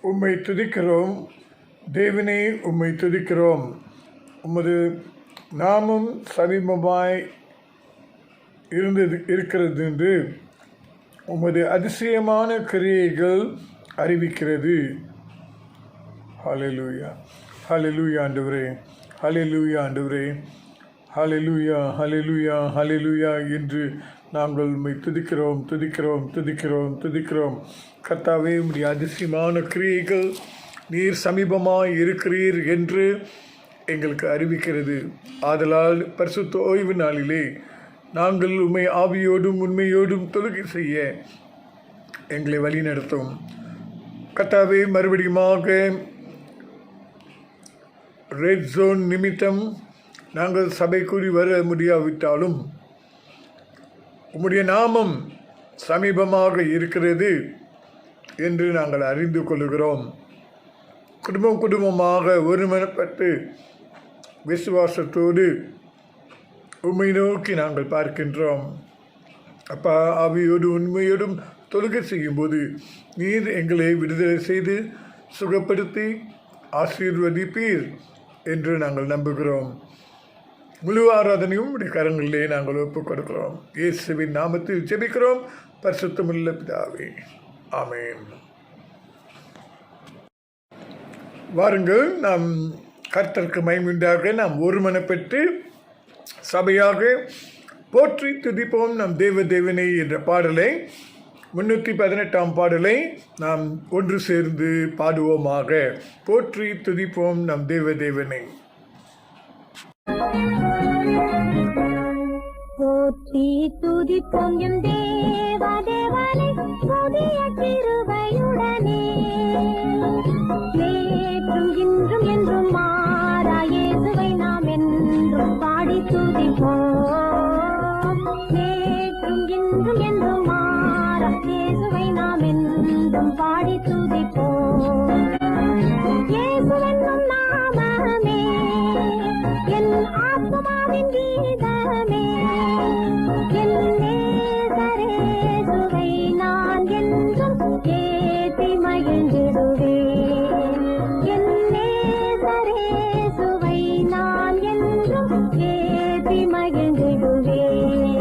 உம்மை துதிக்கிறோம் தேவனே, உம்மை துதிக்கிறோம். உமது நாமம் சமீபமாய் இருக்கிறது என்று உமது அதிசயமான கிரியைகள் அறிவிக்கிறது. ஹல்லேலூயா, ஹல்லேலூயா ஆண்டவரே, ஹல்லேலூயா ஆண்டவரே, ஹல்லேலூயா, ஹல்லேலூயா, ஹல்லேலூயா என்று நாங்கள் உம்மை துதிக்கிறோம் துதிக்கிறோம் துதிக்கிறோம் துதிக்கிறோம். கர்த்தாவே, உம்முடைய அதிசயமான கிரியைகள் நீர் சமீபமாய் இருக்கிறீர் என்று எங்களுக்கு அறிவிக்கிறது. ஆதலால் பரிசுத்த ஓய்வு நாளிலே நாங்கள் உம்மை ஆவியோடும் உண்மையோடும் தொழுகை செய்ய எங்களை வழி நடத்தும். கர்த்தாவே, மறுபடியுமாக ரெட் ஜோன் நிமித்தம் நாங்கள் சபை கூடி வர முடியாவிட்டாலும் உம்முடைய நாமம் சமீபமாக இருக்கிறது என்று நாங்கள் அறிந்து கொள்கிறோம். குடும்பமாக ஒருமனப்பட்டு விசுவாசத்தோடு உம்மை நோக்கி நாங்கள் பார்க்கின்றோம். அப்பா, ஆவியோடு உண்மையோடும் தொழுகை செய்யும்போது நீர் எங்களை விடுதலை செய்து சுகப்படுத்தி ஆசீர்வதிப்பீர் என்று நாங்கள் நம்புகிறோம். முழு ஆராதனையும் உடைய கரங்களிலே நாங்கள் ஒப்புக் கொடுக்கிறோம். இயேசுவின் நாமத்தில் ஜெபிக்கிறோம் பரிசுத்தமுள்ள பிதாவே, ஆமென். வாருங்கள், நாம் கர்த்தருக்கு மகிமையுண்டாக நாம் ஒருமனப்பட்டு சபையாக போற்றி துதிப்போம் நம் தேவனை என்ற பாடலை 318 பாடலை நாம் ஒன்று சேர்ந்து பாடுவோமாக. போற்றி துதிப்போம் நம் தேவனை. போற்றி துதிப்போம் எம் தேவனை புதிய கிருபையுடனே, நேற்றும் இன்றும் என்றும் மாறா இயேசுவை நாம் என்றும் பாடி துதிப்போம். நேற்றும் இன்றும் என்றும் மாறா இயேசுவை நாம் என்றும் பாடி துதிப்போம். இயேசுவென்னும் நாமமே என் ஆத்மாவின் கீதமே, என் நேசரேசுவை நான் என்றும் ஏத்தி மகிழ்ந்திடுவேன். என் நேசரேசுவை நான் என்றும் ஏத்தி மகிழ்ந்திடுவேன்.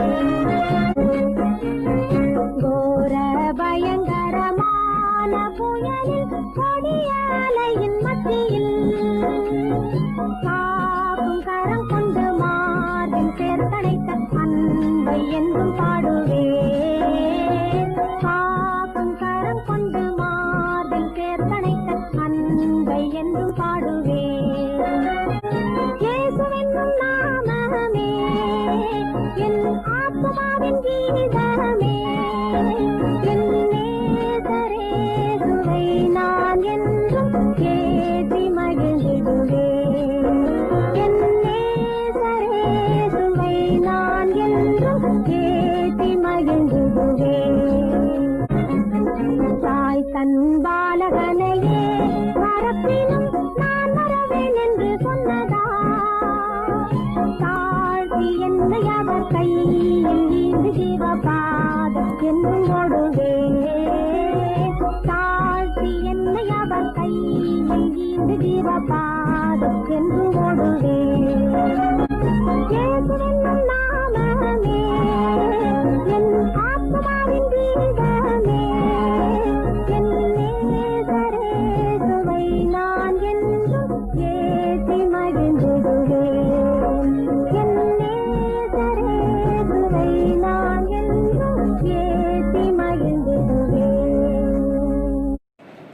கோர பயங்கரமான புயலில் கொடிய அலையின் மத்தியில் காக்கும் கரம் கொண்டு மார்பில் சேர்த்தடைத்த அன்பை என்றும் பாடுவேன். காக்கும் கரம் கொண்டு மார்பில் சேர்த்தடைத்த அன்பை என்றும் பாடுவேன். இயேசுவென்னும் நாமமே என் ஆத்மாவின் கீதமே, என் நேசரேசுவை நான் என்றும் ஏத்தி மகிழ்ந்திடுவேன். என் நேசரேசுவை நான் என்றும் ஏத்தி மகிழ்ந்திடுவேன். தாய் தன் பாலகனையே மறப்பினும் நான் மறவேன் என்று சொன்னதா, தாழ்த்தி என்னை அவர் கையில் ஈந்து ஜீவபாதம் என்னும் ஓடுவேன். தாழ்த்தி என்னை அவர் கையில் ஈந்து ஜீவபாதம் என்று ஓடுவேன். இயேசுவென்னும் நாமமே என் ஆத்மாவின் கீதமே, என் நேசரேசுவை நான் என்றும் ஏத்தி மகிழ்ந்திடுவேன். என் நேசரேசுவை நான் என்றும் ஏத்தி மகிழ்ந்திடுவேன்.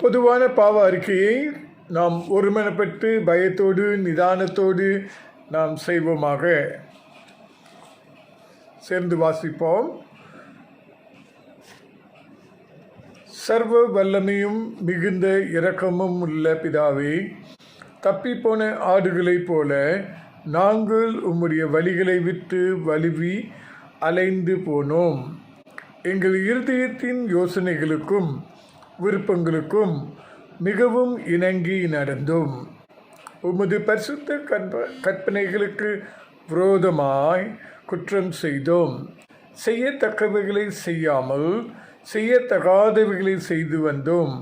பொதுவான பாவ அறிக்கையை நாம் ஒருமனப்பட்டு பயத்தோடு நிதானத்தோடு நாம் செய்வோமாக. சேர்ந்து வாசிப்போம். சர்வ வல்லமையும் மிகுந்த இரக்கமும் உள்ள பிதாவே, தப்பிப்போன ஆடுகளைப் போல நாங்கள் உம்முடைய வழிகளை விட்டு வழுவி அலைந்து போனோம். எங்கள் இருதயத்தின் யோசனைகளுக்கும் விருப்பங்களுக்கும் மிகவும் இணங்கி நடந்தோம். உமது பரிசுத்த கற்பனைகளுக்கு விரோதமாய் குற்றம் செய்தோம். செய்யத்தக்கவைகளை செய்யாமல் செய்யத்தகாதவைகளை செய்து வந்தோம்.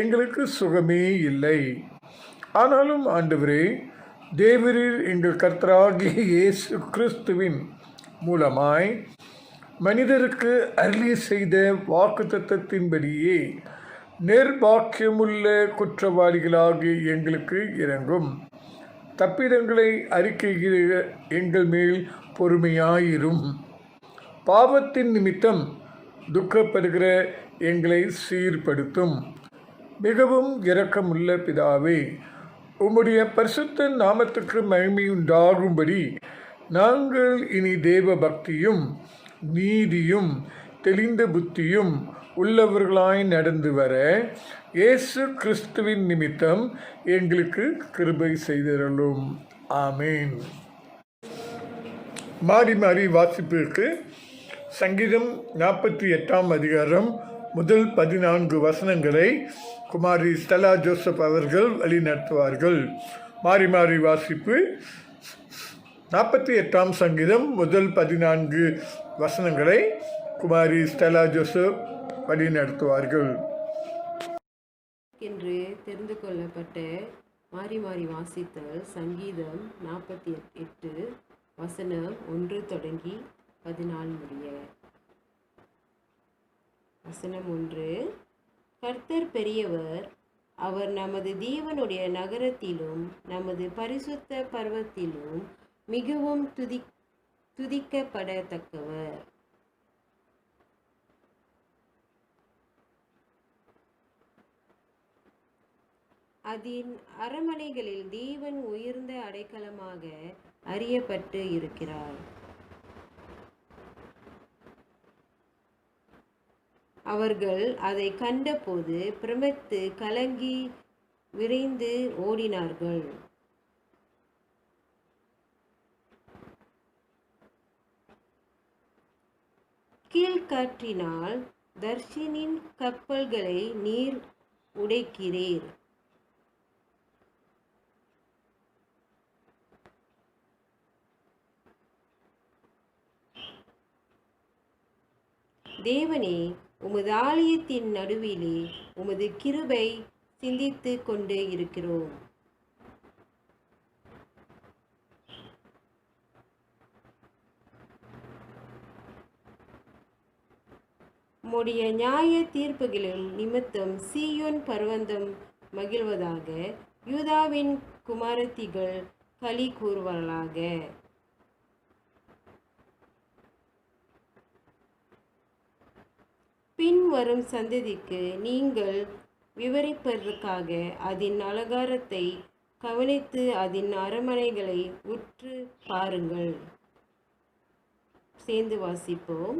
எங்களுக்கு சுகமே இல்லை. ஆனாலும் ஆண்டவரே, தேவரீர் எங்கள் கர்த்தராகிய இயேசு கிறிஸ்துவின் மூலமாய் மனிதருக்கு அருளி செய்த வாக்குத்தத்தத்தின்படியே நிர்பாக்கியமுள்ள குற்றவாளிகளாகிய எங்களுக்கு இறங்கும். தப்பிதங்களை அறிக்கைகிற எங்கள் மேல் பொறுமையாயிரும். பாவத்தின் நிமித்தம் துக்கப்படுகிற எங்களை சீர்படுத்தும். மிகவும் இரக்கமுள்ள பிதாவே, உம்முடைய பரிசுத்த நாமத்துக்கு மகிமையுண்டாகும்படி நாங்கள் இனி தேவ பக்தியும் நீதியும் தெளிந்த புத்தியும் உள்ளவர்களாய் நடந்து வர இயேசு கிறிஸ்துவின் நிமித்தம் எங்களுக்கு கிருபை செய்தருளும். ஆமேன். மாறி மாறி வாசிப்பிற்கு சங்கீதம் 48 அதிகாரம் முதல் 14 வசனங்களை குமாரி ஸ்டெலா ஜோசப் அவர்கள் வழிநடத்துவார்கள். மாறி மாறி வாசிப்பு 48 சங்கீதம் முதல் 14 வசனங்களை குமாரி ஸ்டெலா ஜோசப் வழிநடத்துவார்கள். என்று தெரிந்து கொள்ளப்பட்ட மாறி மாறி வாசித்தல் சங்கீதம் 48 வசனம் 1 தொடங்கி 14 முடிய. வசனம் 1. கர்த்தர் பெரியவர், அவர் நமது தேவனுடைய நகரத்திலும் நமது பரிசுத்த பர்வத்திலும் மிகவும் துதிக்கப்படத்தக்கவர். அதன் அரண்மனைகளில் தேவன் உயர்ந்த அடைக்கலமாக அறியப்பட்டு இருக்கிறார். அவர்கள் அதை கண்டபோது பிரமித்து கலங்கி விரைந்து ஓடினார்கள். கீழ்காற்றினால் தர்ஷினின் கப்பல்களை நீர் உடைக்கிறீர். தேவனே, உமது ஆலயத்தின் நடுவிலே உமது கிருபை சிந்தித்து கொண்டு இருக்கிறோம். உம்முடைய நியாய தீர்ப்புகளின் நிமித்தம் சீயோன் பர்வதம் மகிழ்வதாக, யூதாவின் குமாரத்திகள் களி கூறுவார்களாக. பின்வரும் சந்ததிக்கு நீங்கள் விவரிப்பதற்காக அதன் அலங்காரத்தை கவனித்து அதன் அரண்மனைகளை உற்று பாருங்கள். சேர்ந்து வாசிப்போம்.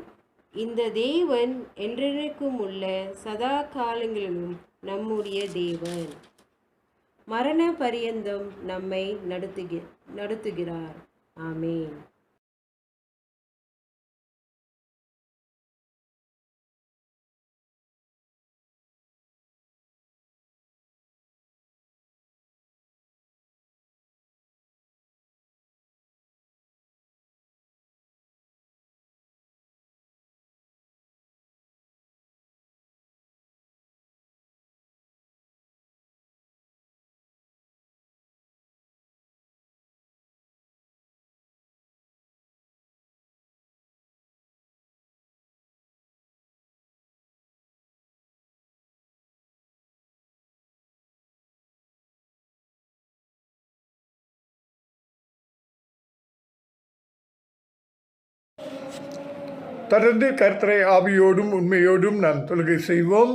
இந்த தேவன் என்றென்றைக்கும் உள்ள சதா காலங்களிலும் நம்முடைய தேவன். மரண பரியந்தம் நம்மை நடத்துகிறார். ஆமேன். தொடர்ந்து கர்த்தரை ஆவியோடும் உண்மையோடும் நாம் தொழுகை செய்வோம்.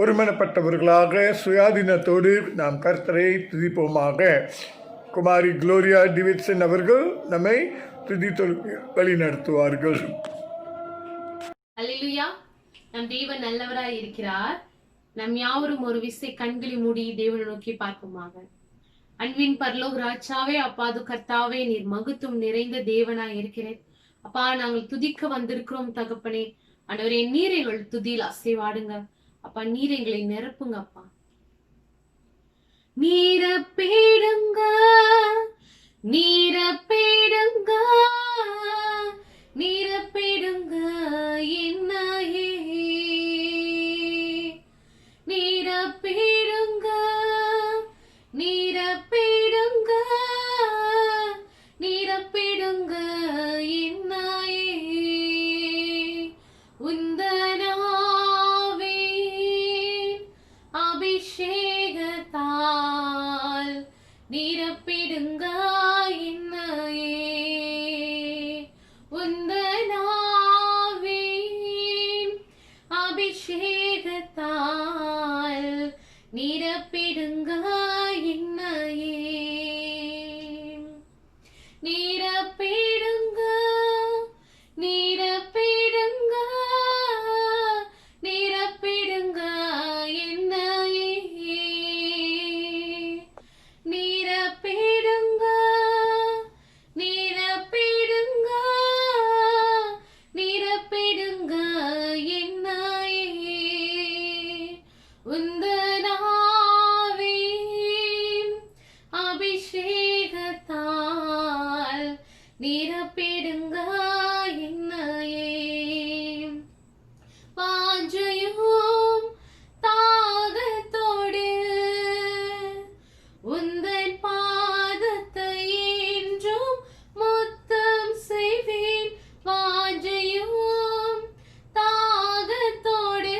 ஒருமனப்பட்டவர்களாக சுயாதீனத்தோடு நாம் கர்த்தரை துதிப்போமாக. குமாரி குளோரியா டிவிட்சன் அவர்கள் நம்மை துதி தொழுகை வழி நடத்துவார்கள். அல்லேலூயா. நம் தேவன் நல்லவராய் இருக்கிறார். நம் யாவரும் ஒரு விசை கண்களை மூடி தேவனை நோக்கி பார்ப்போமாக. அன்பின் பரலோக ராஜாவே, அப்பாது கர்த்தாவே, நீர் மகத்துவம் நிறைந்த தேவனாய் இருக்கிறேன். அப்பா, நாங்கள் துதிக்க வந்திருக்கிறோம் தகப்பனே. ஆண்டவரே, நீர் எங்கள் துதியில் அசைவாடுங்க. அப்பா, நீர் எங்களை நிரப்புங்க. அப்பா, நீரப்பேடுங்க, நீரப்பேடுங்க, நீரப்பேடுங்க என்னையே, நீரப்பேடுங்க, நிரப்பிடுங்க நிரப்பிடுங்க நிரப்பிடுங்க என்னையே உந்தனாவின் அபிஷேகத்தால் நிரப்பிடுங்க என்னையே உந்தனாவின் அபிஷேகத்தால் நிரப்பிடுங்க என்னையே நிரப்பிடுங்க நிரப்பிடுங்க நிரப்பிடுங்க என்னையே நிரப்பிடுங்க நிரப்பிடுங்க நிரப்பிடுங்க என்னையே உந்தனாவின் அபிஷேகத்தால் நிரப்பிடுங்க என்னையே வாஞ்சையும் தாகத்தோடு உந்தன் பாதத்தை என்றும் முத்தம் செய்வேன் வாஞ்சையும் தாகத்தோடு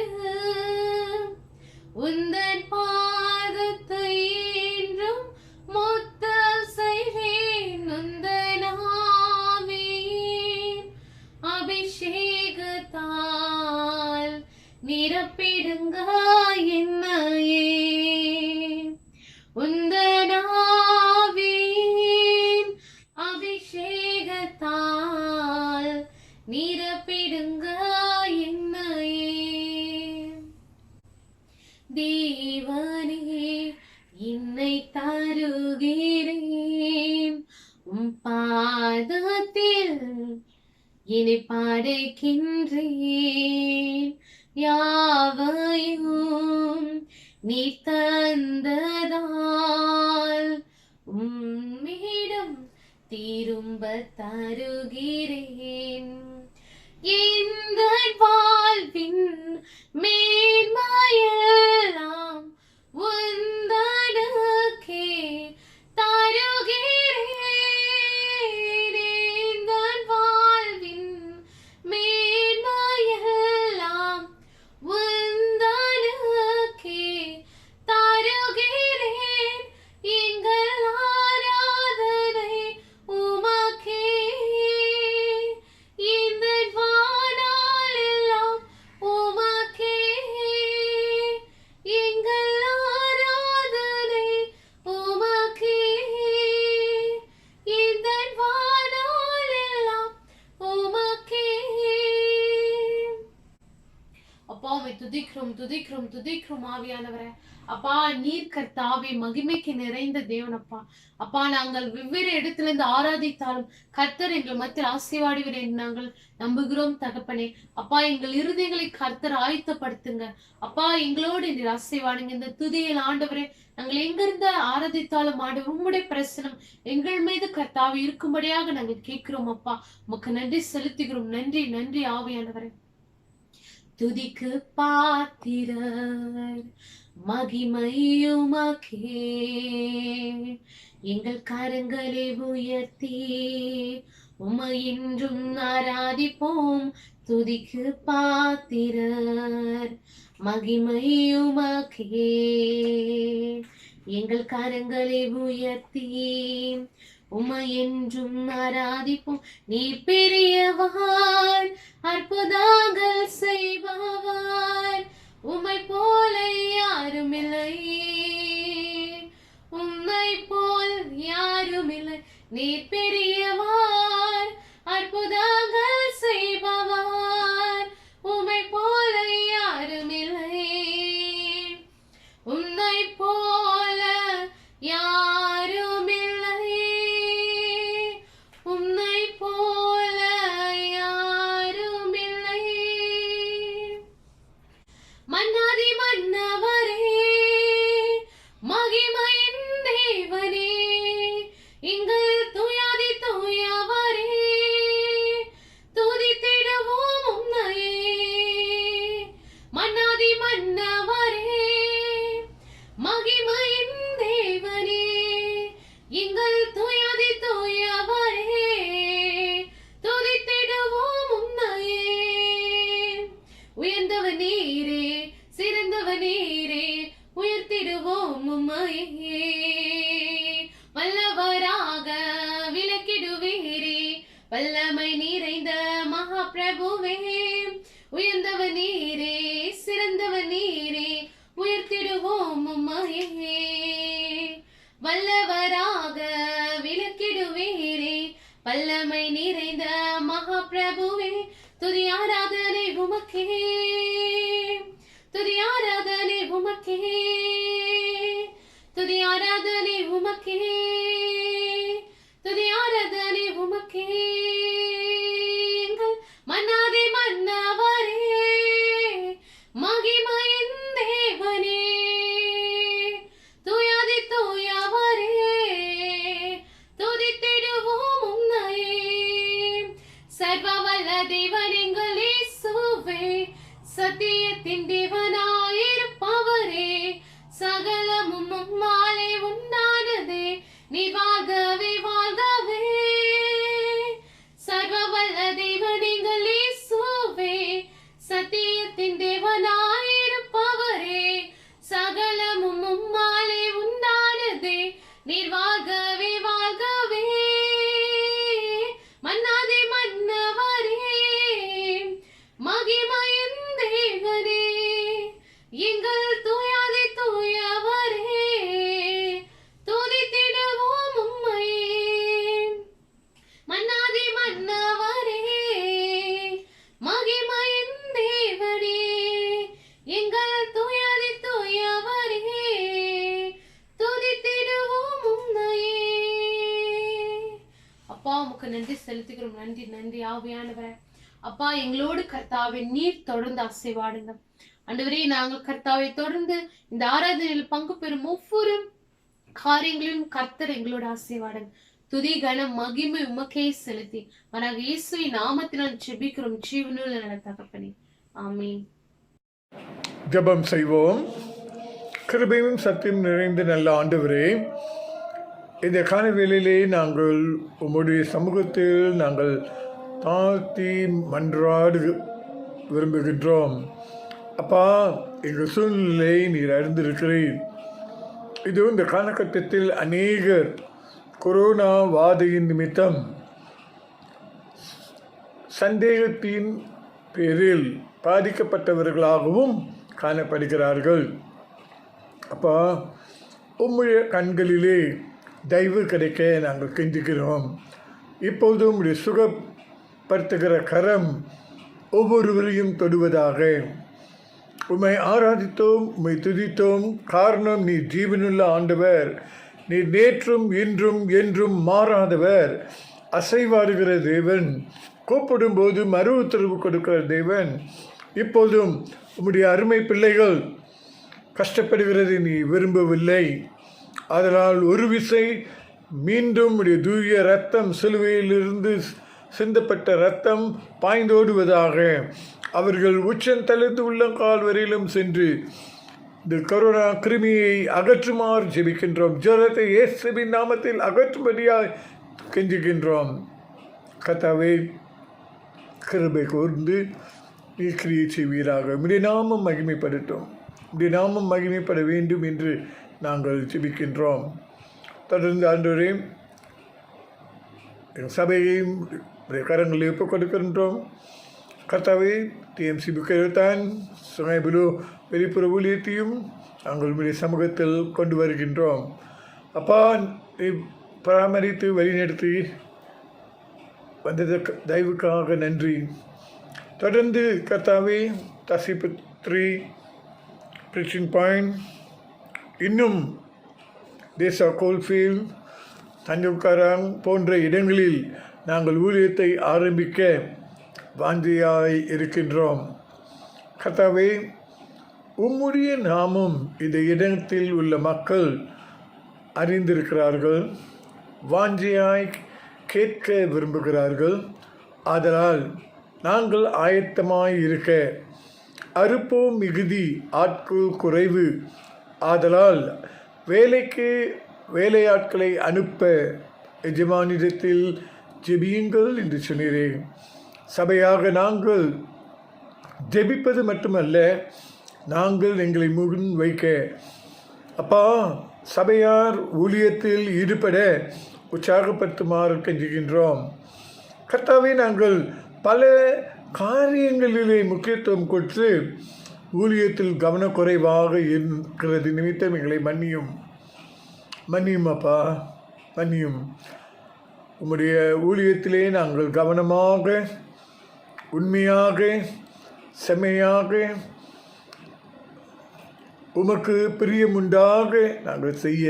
உந்தன் பாதத்தை என்றும் முத்தம் செய்வேன் உந்தனாவின் அபிஷேகத்தால் நிரப்பிடுங்க என்னையே உந்தனாவின் அபிஷேகத்தால் நிரப்பிடுங்க என்னையே தேவனே என்னை தருகிறேன் உம் பாதத்தில் என்னை படைக்கின்றேன் யாவையும் நீ தந்ததால் உம்மிடம் திரும்ப தருகிறேன் இந்த வாழ்வின் மேன்மையெல்லாம் உந்தனுக்கே தருகிறேன் இந்த வாழ்வின் மேன்மையெல்லாம் உந்தனுக்கே தருகிறேன் எங்கள் ஆராதனை உமக்கே இந்த வானாளெல்லாம் உமக்கே எங்கள் ஆராதனை உமக்கே இந்த வானாளெல்லாம் உமக்கே. அப்பா உம்மை துதிக்கிறோம் துதிக்கிறோம் துதிக்கிறோம் ஆவியானவரே. அப்பா நீர் கர்த்தாவே மகிமைக்கு நிறைந்த தேவனப்பா. அப்பா நாங்கள் வெவ்வேறு இடத்துல இருந்து ஆராதித்தாலும் கர்த்தர் எங்கள் மத்தியில் ஆசீர்வாடுவீர் என்று நாங்கள் நம்புகிறோம் தகப்பனே. அப்பா எங்கள் இருதயங்களை கர்த்தர் ஆயத்தப்படுத்துங்க. அப்பா எங்களோடு நீர் ஆசீர்வாடுங்க. இந்த துதியில் ஆண்டவரே நாங்கள் எங்கிருந்த ஆராதித்தாலும் ஆண்டவர் உம்முடைய பிரசனம் எங்கள் மீது கர்த்தாவே இருக்கும்படியாக நாங்கள் கேட்கிறோம். அப்பா உமக்கு நன்றி செலுத்துகிறோம். நன்றி நன்றி ஆவியானவரே. துதிக்கு பாத்திரர் மகிமையுமக்கே எங்கள் கரங்களை உயர்த்தி உம்மை இன்றும் ஆராதிப்போம். துதிக்கு பாத்திரர் மகிமையுமக்கே எங்கள் கரங்களை உயர்த்தி உம்மை என்றும் ஆராதிப்போம். நீ பெரியவர் அற்புதங்கள் செய்பவர் உம்மை போல யாரும் இல்லை உம்மை போல் யாரும் இல்லை. நீ பெரியவர் அற்புதங்கள் செய்பவர் உம்மை போல யாரும் இல்லை உம்மை போல யாரும் இல்லை உம்மை போல யாரும் இல்லை. மன்னாதி மன்னவரே மகிமையின் தேவனே எங்கள் துயாதி தூயவரே துதித்திடுவோம் உம்மையே. மன்னாதி மன்னவரே உம்மையே வல்லவராக விளக்கிடுவீரே. வல்லமை நிறைந்த மகா பிரபுவே, உயர்ந்தவர் நீரே, சிறந்தவர் நீரே, உயர்த்திடுவோம் உம்மையே. வல்லவராக விளக்கிடுவீரே, வல்லமை நிறைந்த மகா பிரபுவே, துதி ஆராதனை உமக்கே, துதி ஆராதனை உமக்கே, துதி ஆராதனை உமக்கே, துதி ஆராதனை உமக்கே. எங்கள் மன்னாதி மன்னவரே, மகிமையின் தேவனே, தூயாதி தூயவரே, துதித்திடுவோம் உம்மையே. சர்வவல்ல தேவன் எங்கள் இயேசுவே, சத்தியத்தின் தேவனாயிருப்பவரே, சகலமும் உம்மாலே உண்டானதே, நீ வாழ்கவே வாழ்கவே. சர்வவல்ல தேவன் எங்கள் இயேசுவே, சத்தியத்தின் தேவனாயிருப்பவரே, சகலமும் உம்மாலே உண்டானதே, நீர் வாழ்கவே வாழ்கவே. மன்னாதி மன்னவரே, மகிமையின் தேவனே, எங்கள் தூயாதி தூயவரே, துதித்திடுவோம் உம்மையே. மன்னாதி மன்னவரே, மகிமையின் தேவனே, எங்கள் தூயாதி தூயவரே, துதித்திடுவோம் உம்மையே. அப்பா உமக்கு நன்றி செலுத்துகிறோம். நன்றி நன்றி ஆவியானவரே. அப்பா எங்களோடு கர்த்தாவை நீர் தொடர்ந்து அசைவாடுங்க ஆண்டவரே. நாங்கள் கர்த்தாவை தொடர்ந்து இந்த ஆராதனையில் பங்கு பெறும் ஒவ்வொரு காரியங்களிலும் கர்த்தர் எங்களோட அசைவாடுங்க. துதி கனம் மகிமை உமக்கே செலுத்தி மனாக இயேசுவின் நாமத்தினால் ஜெபிக்கிறோம் ஜீவனுள்ள நல்ல தகப்பனே, ஆமென். ஜெபம் செய்வோம். கிருபையும் சத்தியம் நிறைந்த நல்ல ஆண்டவரே, இந்த காலவேளையிலே நாங்கள் உம்முடைய சமூகத்தில் நாங்கள் தாழ்த்தி மன்றாடு விரும்புகின்றோம். அப்பா, எங்கள் சூழ்நிலை நீர் அறிந்திருக்கிறீர். இது இந்த காலகட்டத்தில் அநேகர் கொரோனா வாதையின் நிமித்தம் சந்தேகத்தின் பேரில் பாதிக்கப்பட்டவர்களாகவும் காணப்படுகிறார்கள். அப்பா, உம்முடைய கண்களிலே தயவு கிடைக்க நாங்கள் கெஞ்சுகிறோம். இப்பொழுது உம்முடைய சுகப்படுத்துகிற கரம் ஒவ்வொருவரையும் தொடுவதாக. உம்மை ஆராதித்தோம், உம்மை துதித்தோம். காரணம், நீ ஜீவனுள்ள ஆண்டவர். நீ நேற்றும் இன்றும் என்றும் மாறாதவர், அசைவாடுகிற தேவன், கூப்பிடும்போது மறு உத்தரவு கொடுக்கிற தேவன். இப்போதும் உம்முடைய அருமை பிள்ளைகள் கஷ்டப்படுகிறது நீ விரும்பவில்லை. அதனால் ஒரு விசை மீண்டும் உடைய தூய இரத்தம், சிலுவையிலிருந்து சிந்தப்பட்ட இரத்தம் பாய்ந்தோடுவதாக. அவர்கள் உச்சந்தலைத்து உள்ளங்கால் வரையிலும் சென்று இந்த கொரோனா கிருமியை அகற்றுமாறு ஜெபிக்கின்றோம். ஜுரத்தை இயேசுவின் நாமத்தில் அகற்றும்படியாக கெஞ்சுகின்றோம். கர்த்தாவே, கிருபை கூர்ந்து நீ கிரியை செய்வீராக. உம்முடைய நாமம் மகிமைப்படட்டும். உம்முடைய நாமம் மகிமைப்பட வேண்டும் என்று நாங்கள் ஜெபிக்கின்றோம். தொடர்ந்து ஆண்டவரே, எங்கள் சபையையும் கரங்களை ஒப்புக் கொடுக்கின்றோம். கர்த்தாவே, டிஎம்சி புக்கத்தான் சுங்கை புலு வெளிப்புற ஊழியத்தையும் நாங்கள் உங்களுடைய சமூகத்தில் கொண்டு வருகின்றோம். அப்பா, நீ பராமரித்து வழிநடத்தி வந்ததற்கு தயவுக்காக நன்றி. தொடர்ந்து கர்த்தாவே, தசிப்பு 3 பிரிச்சிங் பாயிண்ட், இன்னும் தேசா கோல்ஃபீல்ட், தஞ்சோக்காரங் போன்ற இடங்களில் நாங்கள் ஊழியத்தை ஆரம்பிக்க வாஞ்சியாய் இருக்கின்றோம். கர்த்தாவே, உம்முடைய நாமம் இந்த இடத்தில் உள்ள மக்கள் அறிந்திருக்கிறார்கள், வாஞ்சியாய் கேட்க விரும்புகிறார்கள். ஆதலால் நாங்கள் ஆயத்தமாய் இருக்க. அறுப்போம் மிகுதி, ஆட்கள் குறைவு. ஆதலால் வேலைக்கு வேலையாட்களை அனுப்ப எஜமானிடத்தில் ஜெபியுங்கள் என்று சொன்னீரேன். சபையாக நாங்கள் ஜெபிப்பது மட்டுமல்ல, நாங்கள் எங்களை முன் வைக்க, அப்பா, சபையார் ஊழியத்தில் ஈடுபட உற்சாகப்படுத்துமாறு கெஞ்சுகின்றோம். கர்த்தாவே, நாங்கள் பல காரியங்களிலே முக்கியத்துவம் கொடுத்து ஊழியத்தில் கவனக்குறைவாக இருக்கிறது நிமித்தம் எங்களை மன்னியும் அப்பா, மன்னியும். உம்முடைய ஊழியத்திலே நாங்கள் கவனமாக, உண்மையாக, செம்மையாக, உமக்கு பிரியமுண்டாக நாங்கள் செய்ய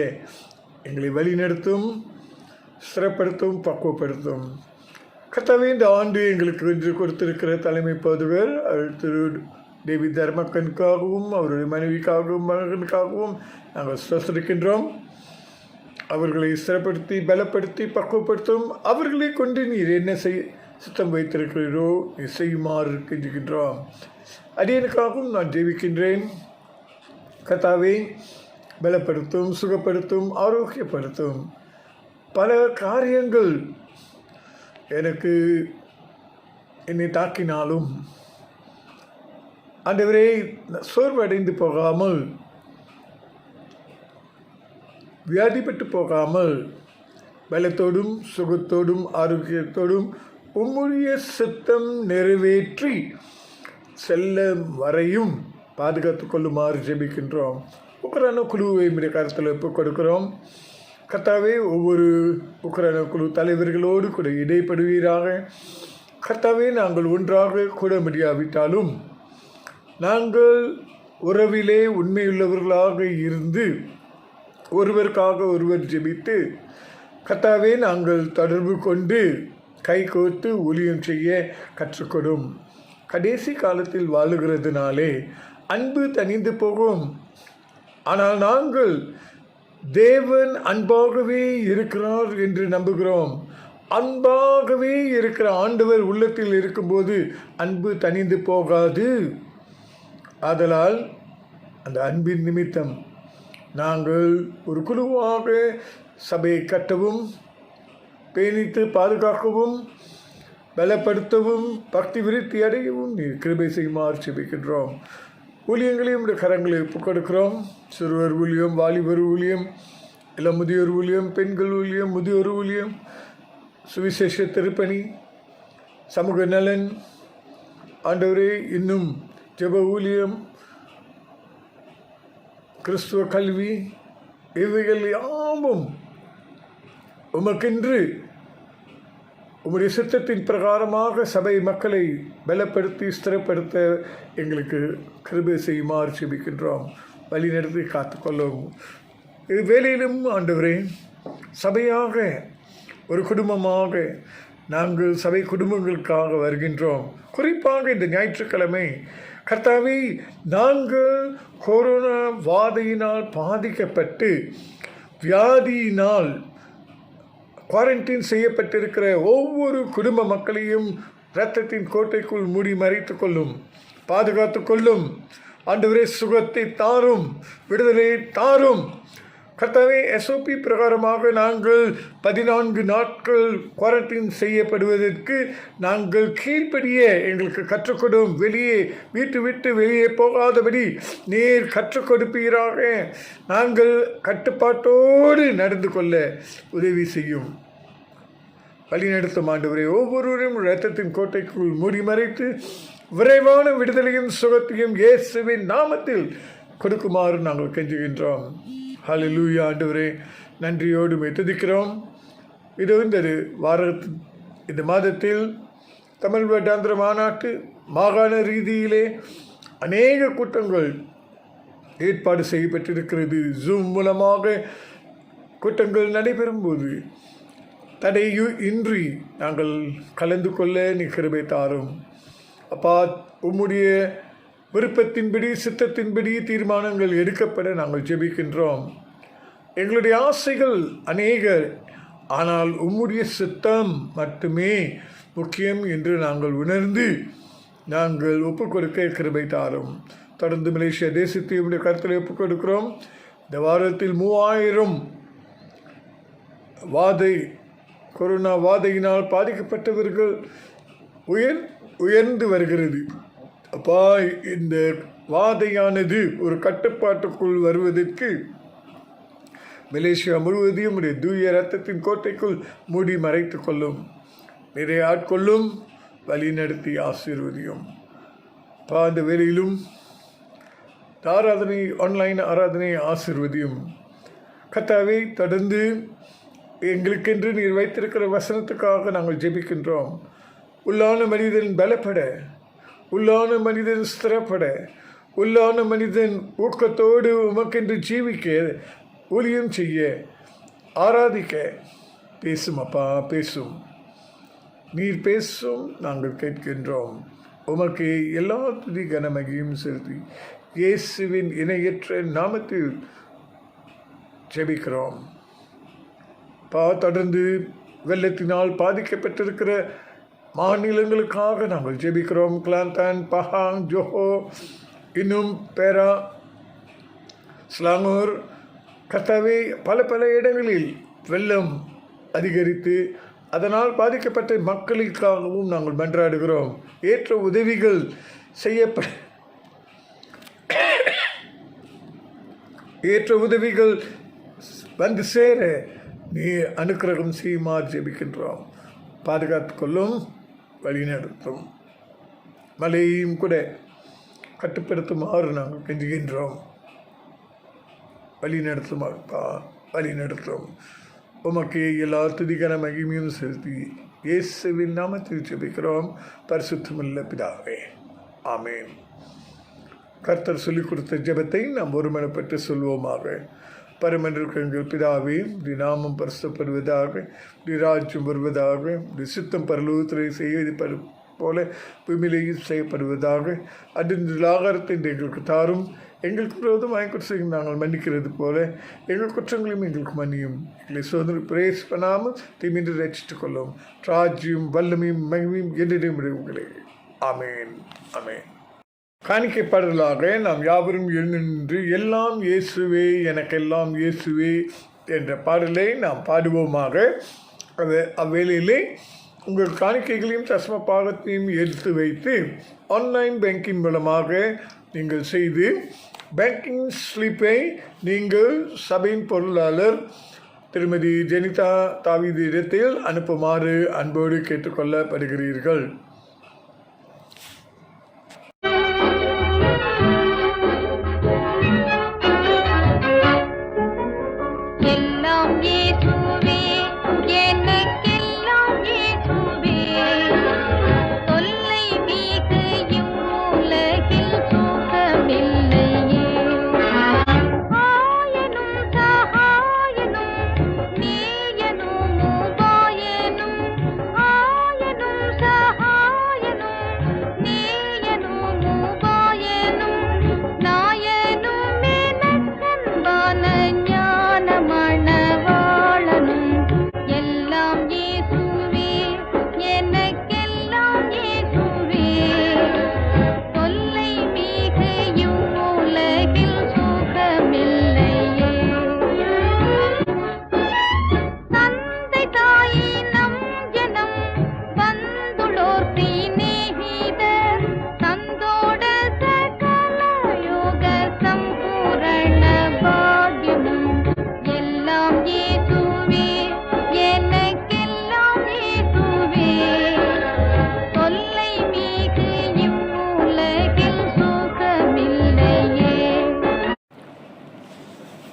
எங்களை வழிநடத்தும், ஸ்திரப்படுத்தும், பக்குவப்படுத்தும். கர்த்தாவே, இந்த ஆண்டு எங்களுக்கு இன்று கொடுத்திருக்கிற தலைமை போதுவர் திரு டேவிட் தர்மக்கனுக்காகவும் அவருடைய மனைவிக்காகவும் மகனுக்காகவும் நாங்கள் ஸ்தோத்திரிக்கின்றோம். அவர்களை ஸ்திரப்படுத்தி, பலப்படுத்தி, பக்குவப்படுத்தும். அவர்களை கொண்டு நீர் என்ன சுத்தம் வைத்திருக்கிறீரோ நீ செய்யுமாறு கெஞ்சுகின்றோம். அடியனுக்காகவும் நான் ஜெபிக்கின்றேன். கர்த்தாவே, பலப்படுத்தும், சுகப்படுத்தும், ஆரோக்கியப்படுத்தும். பல காரியங்கள் என்னை தாக்கினாலும் ஆண்டவரே, சோர்வடைந்து போகாமல், வியாதிப்பட்டு போகாமல், பலத்தோடும் சுகத்தோடும் ஆரோக்கியத்தோடும் உம்முடைய சித்தம் நிறைவேற்றி செல்ல வரையும் பாதுகாத்து கொள்ளுமாறு ஜெபிக்கின்றோம். உக்ரைன குழுவை கருத்தில் ஒப்புக் கொடுக்கிறோம். கர்த்தாவே, ஒவ்வொரு உக்ரைன குழு தலைவர்களோடு கூட இடைப்படுவீராக. கர்த்தாவே, நாங்கள் ஒன்றாக கூட முடியாவிட்டாலும் நாங்கள் உறவிலே உண்மையுள்ளவர்களாக இருந்து ஒருவருக்காக ஒருவர் ஜெபித்து, கர்த்தாவே, நாங்கள் தொடர்பு கொண்டு கைகோர்த்து ஊழியம் செய்ய கற்றுக்கொடும். கடைசி காலத்தில் வாழுகிறதுனாலே அன்பு தணிந்து போகும். ஆனால் நாங்கள் தேவன் அன்பாகவே இருக்கிறார் என்று நம்புகிறோம். அன்பாகவே இருக்கிற ஆண்டவர் உள்ளத்தில் இருக்கும்போது அன்பு தணிந்து போகாது. ஆதலால் அந்த அன்பின் நிமித்தம் நாங்கள் ஒரு குழுவாக சபையை கட்டவும், பேணித்து பாதுகாக்கவும், பலப்படுத்தவும், பக்தி விருத்தி அடையவும் நீர் கிருபை செய்யுமாறு ஜெபிக்கின்றோம். ஊழியங்களையும் கரங்களை ஒப்புக் கொடுக்கிறோம். சிறுவர் ஊழியம், வாலிபர் ஊழியம், இளம் முதியோர் ஊழியம், பெண்கள் ஊழியம், முதியோர் ஊழியம், சுவிசேஷ திருப்பணி, சமூக நலன், ஆண்டவரே, இன்னும் ஜெப ஊழியம், கிறிஸ்துவ கல்வி, இவைகள் யாவும் உமக்கென்று உம்முடைய சித்தத்தின் பிரகாரமாக சபை மக்களை பலப்படுத்தி ஸ்திரப்படுத்த எங்களுக்கு கிருபை செய்யுமாறு ஜெபிக்கின்றோம். வழிநடத்தி காத்துக்கொள்ளும். இது வேலையிலும் ஆண்டவரே, சபையாக ஒரு குடும்பமாக நாங்கள் சபை குடும்பங்களுக்காக வருகின்றோம். குறிப்பாக இந்த ஞாயிற்றுக்கிழமை கர்த்தாவே, நாங்கள் கொரோனா வாதையினால் பாதிக்கப்பட்டு வியாதியினால் குவாரண்டைன் செய்யப்பட்டிருக்கிற ஒவ்வொரு குடும்ப மக்களையும் இரத்தத்தின் கோட்டைக்குள் மூடி மறைத்து கொள்ளும், பாதுகாத்து கொள்ளும். ஆண்டவரே, சுகத்தை தாரும், விடுதலையை தாரும். கர்த்தாவே, SOP பிரகாரமாக நாங்கள் 14 நாட்கள் குவாரண்டைன் செய்யப்படுவதற்கு நாங்கள் கீழ்ப்படிய எங்களுக்கு கற்றுக்கொடும். வீட்டு விட்டு வெளியே போகாதபடி நீர் கற்றுக் கொடுப்பீராக. நாங்கள் கட்டுப்பாட்டோடு நடந்து கொள்ள உதவி செய்யும். வழிநடத்தும் ஆண்டவரே, ஒவ்வொருவரும் இரத்தத்தின் கோட்டைக்குள் மூடி மறைத்து விரைவான விடுதலையும் சுகத்தையும் இயேசுவின் நாமத்தில் கொடுக்குமாறு நாங்கள் கெஞ்சுகின்றோம். ஹல்லேலூயா. ஆண்டவரே, நன்றியோடு துதிக்கிறோம். இது இந்த மாதத்தில் தமிழ் வருடாந்திர மாநாட்டு மாகாண ரீதியிலே அநேக கூட்டங்கள் ஏற்பாடு செய்யப்பட்டிருக்கிறது. ஜூம் மூலமாக கூட்டங்கள் நடைபெறும்போது தடையின்றி நாங்கள் கலந்து கொள்ள நீ கிருபை தாரும். அப்பா, உம்முடைய விருப்பத்தின்படி சித்தத்தின்படி தீர்மானங்கள் எடுக்கப்பட நாங்கள் ஜெபிக்கின்றோம். எங்களுடைய ஆசைகள் அநேகர், ஆனால் உம்முடைய சித்தம் மட்டுமே முக்கியம் என்று நாங்கள் உணர்ந்து நாங்கள் ஒப்புக் கொடுக்க கிருபை தாரும். தொடர்ந்து மலேசியா தேசத்தை உடைய கருத்தில் ஒப்புக் கொடுக்கிறோம். இந்த வாரத்தில் 3000 கொரோனா வாதையினால் பாதிக்கப்பட்டவர்கள் உயர்ந்து வருகிறது. அப்பா, இந்த வாதையானது ஒரு கட்டுப்பாட்டுக்குள் வருவதற்கு மலேசியா முழுவதையும் உடைய தூய இரத்தத்தின் கோட்டைக்குள் மூடி மறைத்துக் கொள்ளும். நிறைய ஆட்கொள்ளும், வழிநடத்தி ஆசீர்வதியும். அந்த வேளையிலும் ஆராதனை, ஆன்லைன் ஆராதனை ஆசீர்வதியும். கர்த்தாவே, தொடர்ந்து எங்களுக்கென்று நீர் வைத்திருக்கிற வசனத்துக்காக நாங்கள் ஜெபிக்கின்றோம். உள்ளான மனிதன் பலப்பட, உள்ளான மனிதன் ஸ்திரப்பட, உள்ளான மனிதன் ஊக்கத்தோடு உமக்கென்று ஜீவிக்க, ஊழியம் செய்ய, ஆராதிக்க பேசும். அப்பா, பேசும். நீர் பேசும், நாங்கள் கேட்கின்றோம். உமக்கு எல்லா துதி கனமகியும் செலுத்தி இயேசுவின் இணையற்ற நாமத்தில் ஜெபிக்கிறோம். தொடர்ந்து வெள்ளத்தினால் பாதிக்கப்பட்டிருக்கிற மாநிலங்களுக்காக நாங்கள் ஜெபிக்கிறோம். கிளாந்தான், பஹாங், ஜோஹோ, இன்னும் பேரா, ஸ்லாங்கூர், கர்த்தாவே, பல இடங்களில் வெள்ளம் அதிகரித்து அதனால் பாதிக்கப்பட்ட மக்களுக்காகவும் நாங்கள் மன்றாடுகிறோம். ஏற்ற உதவிகள் ஏற்ற உதவிகள் வந்து சேர நீ அனுக்கிரகம் செய்யுமாறு ஜெபிக்கின்றோம். பாதுகாத்து கொள்ளும், வழிநடத்தும், மழையையும் கூட கட்டுப்படுத்துமாறு நாங்கள் கெஞ்சுகின்றோம். வழிநடத்தும். உமக்கு எல்லா துதிகன மகிமையும் செலுத்தி இயேசுவின் நாமத்தில் ஜெபிக்கிறோம். பரிசுத்தமுள்ள பிதாவே, ஆமென். கர்த்தர் சொல்லிக் கொடுத்த ஜெபத்தை நாம் ஒருமனப்பட்டு சொல்வோமாக. பரமனிருக்கிற எங்கள் பிதாவே, உடைய நாமம் பரிசுத்தப்படுவதாக, உடைய ராஜ்யம் வருவதாக, உடைய சித்தம் பரலோகத்திலே செய்வது போல பூமியிலேயும் செய்யப்படுவதாக. அன்றைய ஆகாரத்தை எங்களுக்கு தாரும். எங்களுக்கு விரோதமாக குற்றங்களை நாங்கள் மன்னிக்கிறது போல எங்கள் குற்றங்களையும் எங்களுக்கு மன்னியும். எங்களை சோதனை பிரேஸ் பண்ணாமல் தீமின்றி ரசித்துக் கொள்ளும். ராஜ்யம், வல்லமையும், மகிமையும் என்னிடம் உங்களே. ஆமேன், ஆமேன். காணிக்கை பாடலாக நாம் யாவரும் எழுந்து எல்லாம் இயேசுவே, எனக்கெல்லாம் இயேசுவே என்ற பாடலை நாம் பாடுவோமாக. அது அவ்வேளையிலே உங்கள் காணிக்கைகளையும் தசம பாகத்தையும் எடுத்து வைத்து ஆன்லைன் பேங்கிங் மூலமாக நீங்கள் செய்து பேங்கிங் ஸ்லிப்பை நீங்கள் சபையின் பொருளாளர் திருமதி ஜெனிதா தாவீது இடத்தில் அனுப்புமாறு அன்போடு கேட்டுக்கொள்ளப்படுகிறீர்கள்.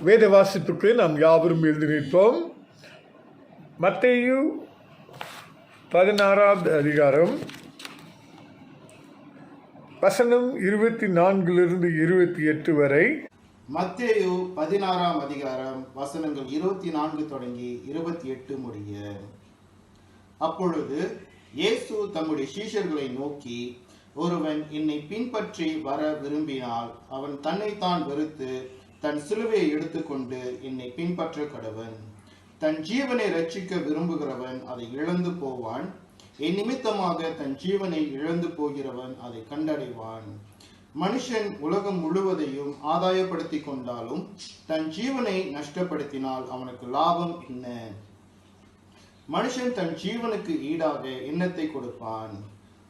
வேத வாசிப்புக்கு நாம் யாவரும் எழுதி நிற்போம். மத்தேயு 16வது அதிகாரம் வசனம் 24 28 வரை. மத்தேயு 16ஆம் அதிகாரம் வசனங்கள் 24 தொடங்கி 28 முடிய. அப்பொழுது இயேசு தம்முடைய சீஷர்களை நோக்கி, ஒருவன் என்னை பின்பற்றி வர விரும்பினால் அவன் தன்னைத்தான் வெறுத்து தன் சிலுவையை எடுத்துக்கொண்டு என்னை பின்பற்ற கடவன். தன் ஜீவனை ரட்சிக்க விரும்புகிறவன் அதை இழந்து போவான். என் நிமித்தமாக தன் ஜீவனை இழந்து போகிறவன் அதை கண்டடைவான். மனுஷன் உலகம் முழுவதையும் ஆதாயப்படுத்தி கொண்டாலும் தன் ஜீவனை நஷ்டப்படுத்தினால் அவனுக்கு லாபம் என்ன? மனுஷன் தன் ஜீவனுக்கு ஈடாக எண்ணத்தை கொடுப்பான்.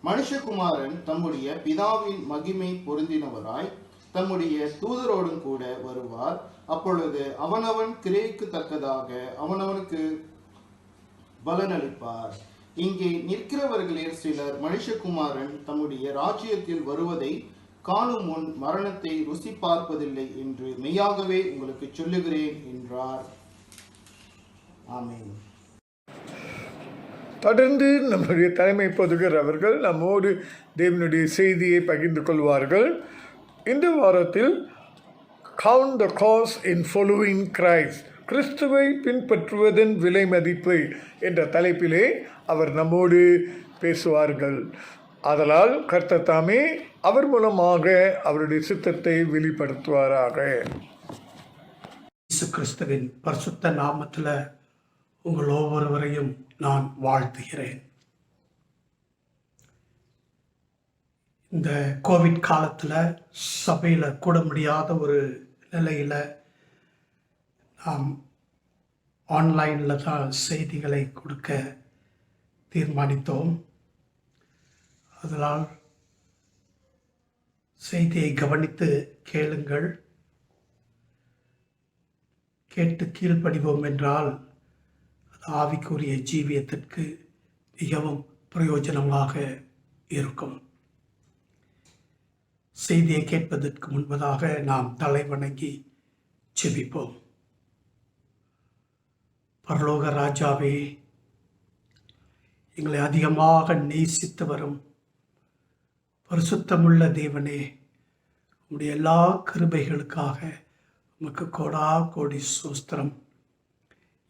மனுஷகுமாரன் தம்முடைய பிதாவின் மகிமை பொருந்தினவராய் தம்முடைய தூதரோடும் கூட வருவார். அப்பொழுது அவனவன் கிரியைக்கு தக்கதாக அவனவனுக்கு பலனளிப்பார். இங்கே நிற்கிறவர்களில் சிலர் மனுஷகுமாரன் தம்முடைய ராஜ்யத்தில் வருவதை காணும் முன் மரணத்தை ருசி பார்ப்பதில்லை என்று மெய்யாகவே உங்களுக்கு சொல்லுகிறேன் என்றார். ஆமென். தொடர்ந்து நம்முடைய தலைமை பொதுகர் அவர்கள் நம்மோடு தேவனுடைய செய்தியை பகிர்ந்து கொள்வார்கள். இந்த வாரத்தில் கவுண்ட் த காஸ்ட் இன் ஃபாலோவிங் கிரைஸ்ட், கிறிஸ்துவை பின்பற்றுவதன் விலை மதிப்பு என்ற தலைப்பிலே அவர் நம்மோடு பேசுவார்கள். ஆதலால் கர்த்தர் தாமே அவர் மூலமாக அவருடைய சித்தத்தை வெளிப்படுத்துவாராக. இயேசு கிறிஸ்துவின் பரிசுத்த நாமத்தில் உங்கள் ஒவ்வொருவரையும் நான் வாழ்த்துகிறேன். இந்த கோவிட் காலத்தில் சபையில் கூட முடியாத ஒரு நிலையில் நாம் ஆன்லைனில் தான் செய்திகளை கொடுக்க தீர்மானித்தோம். அதனால் செய்தியை கவனித்து கேளுங்கள். கேட்டு கீழ்ப்படிவோம் என்றால் அது ஆவிக்குரிய ஜீவியத்திற்கு மிகவும் பிரயோஜனமாக இருக்கும். செய்தியை கேட்பதற்கு முன்பதாக நாம் தலை வணங்கி செபிப்போம். பரலோக ராஜாவே, எங்களை அதிகமாக நேசித்து வரும் பரிசுத்தமுள்ள தேவனே, உம்முடைய எல்லா கிருபைகளுக்காக உமக்கு கோடா கோடி ஸ்தோத்திரம்.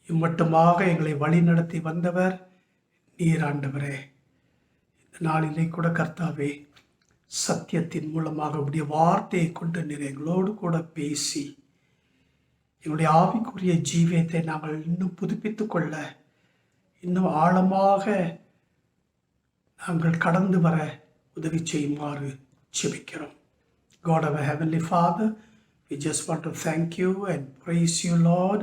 இம்மட்டுமாக எங்களை வழி நடத்தி வந்தவர் நீர் ஆண்டவரே. இந்த நாளிலே கூட கர்த்தாவே, சத்தியத்தின் மூலமாக உடைய வார்த்தையை கொண்டு நீர் எங்களோடு கூட பேசி எங்களுடைய ஆவிக்குரிய ஜீவியத்தை நாங்கள் இன்னும் புதுப்பித்து கொள்ள, இன்னும் ஆழமாக நாங்கள் கடந்து வர உதவி செய்யுமாறு ஜெபிக்கிறோம். God our Heavenly Father, we just want to thank you and praise you, Lord,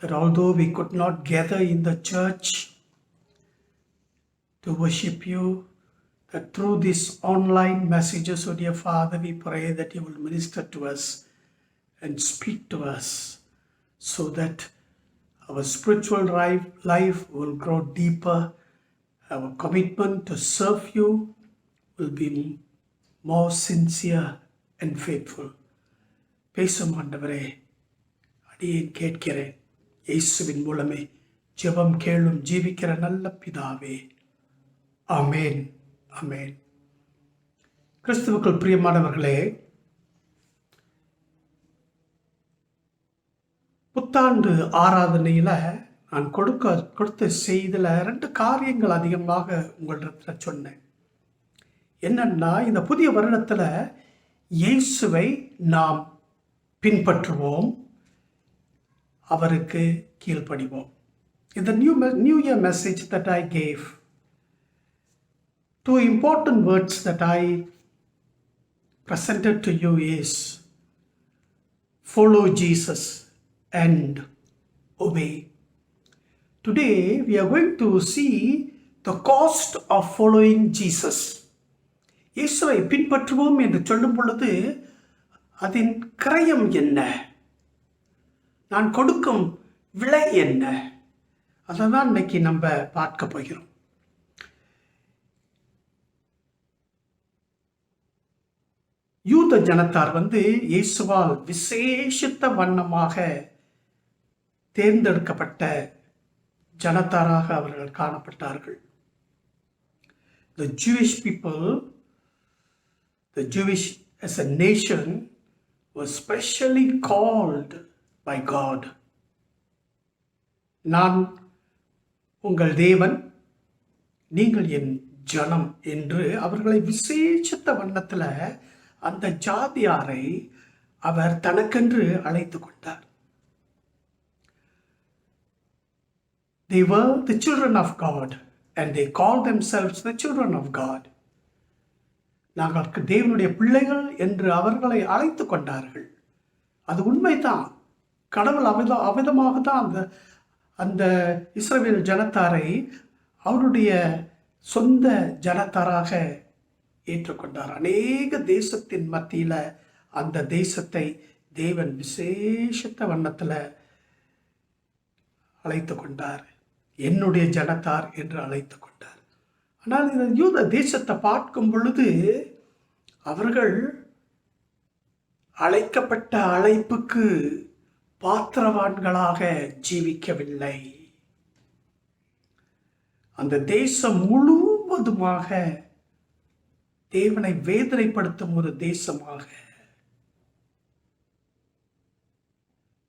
that although we could not gather in the church to worship you, that through these online messages, oh dear Father, we pray that you will minister to us and speak to us so that our spiritual life will grow deeper, our commitment to serve you will be more sincere and faithful. பேசும் ஆண்டவரே, அடியேன் கேட்கிறேன். இயேசுவின் மூலமே ஜெபம் கேளும் ஜீவிக்கிற நல்ல பிதாவே, ஆமேன், ஆமேன். கிறிஸ்துவுக்குள் பிரியமானவர்களே, புத்தாண்டு ஆராதனையில் நான் கொடுத்த செய்தியில் 2 காரியங்கள் அதிகமாக உங்களிடத்தில் சொன்னேன். என்னன்னா, இந்த புதிய வருடத்தில் இயேசுவை நாம் பின்பற்றுவோம், அவருக்கு கீழ்ப்படிவோம். இந்த new year message that I gave, 2 important words that I presented to you is follow Jesus and obey. Today we are going to see the cost of following Jesus. இயேசுவை பின்பற்றுவோம் என்று சொல்லும் பொழுது அதன் கிரயம் என்ன, நான் கொடுக்கும் விலை என்ன, அதை தான் இன்னைக்கு நம்ம பார்க்க போகிறோம். யூத ஜனத்தார் இயேசுவால் விசேஷித்த வண்ணமாக தேர்ந்தெடுக்கப்பட்ட ஜனத்தாராக அவர்கள் காணப்பட்டார்கள். The Jewish people, the Jewish as a nation was specially called by God. நான் உங்கள் தேவன், நீங்கள் என் ஜனம் என்று அவர்களை விசேஷித்த வண்ணத்தில் அந்த ஜாதியாரை அவர் தனக்கென்று அழைத்து கொண்டார். They were the children of God and they called themselves the children of God. நாங்கள் தேவனுடைய பிள்ளைகள் என்று அவர்களை அழைத்து கொண்டார்கள். அது உண்மைதான். கடவுள் அவிதமாக தான் அந்த இஸ்ரவேல் ஜனத்தாரை அவருடைய சொந்த ஜனத்தாராக ஏற்றுக்கொண்டார். அநேக தேசத்தின் மத்தியில் அந்த தேசத்தை தேவன் விசேஷத்த வண்ணத்தில் அழைத்து கொண்டார். என்னுடைய ஜனத்தார் என்று அழைத்து கொண்டார். ஆனால் இந்த யூத தேசத்தை பார்க்கும் பொழுது அவர்கள் அழைக்கப்பட்ட அழைப்புக்கு பாத்திரவான்களாக ஜீவிக்கவில்லை. அந்த தேசம் முழுவதுமாக தேவனை வேதனைப்படுத்தும் ஒரு தேசமாக,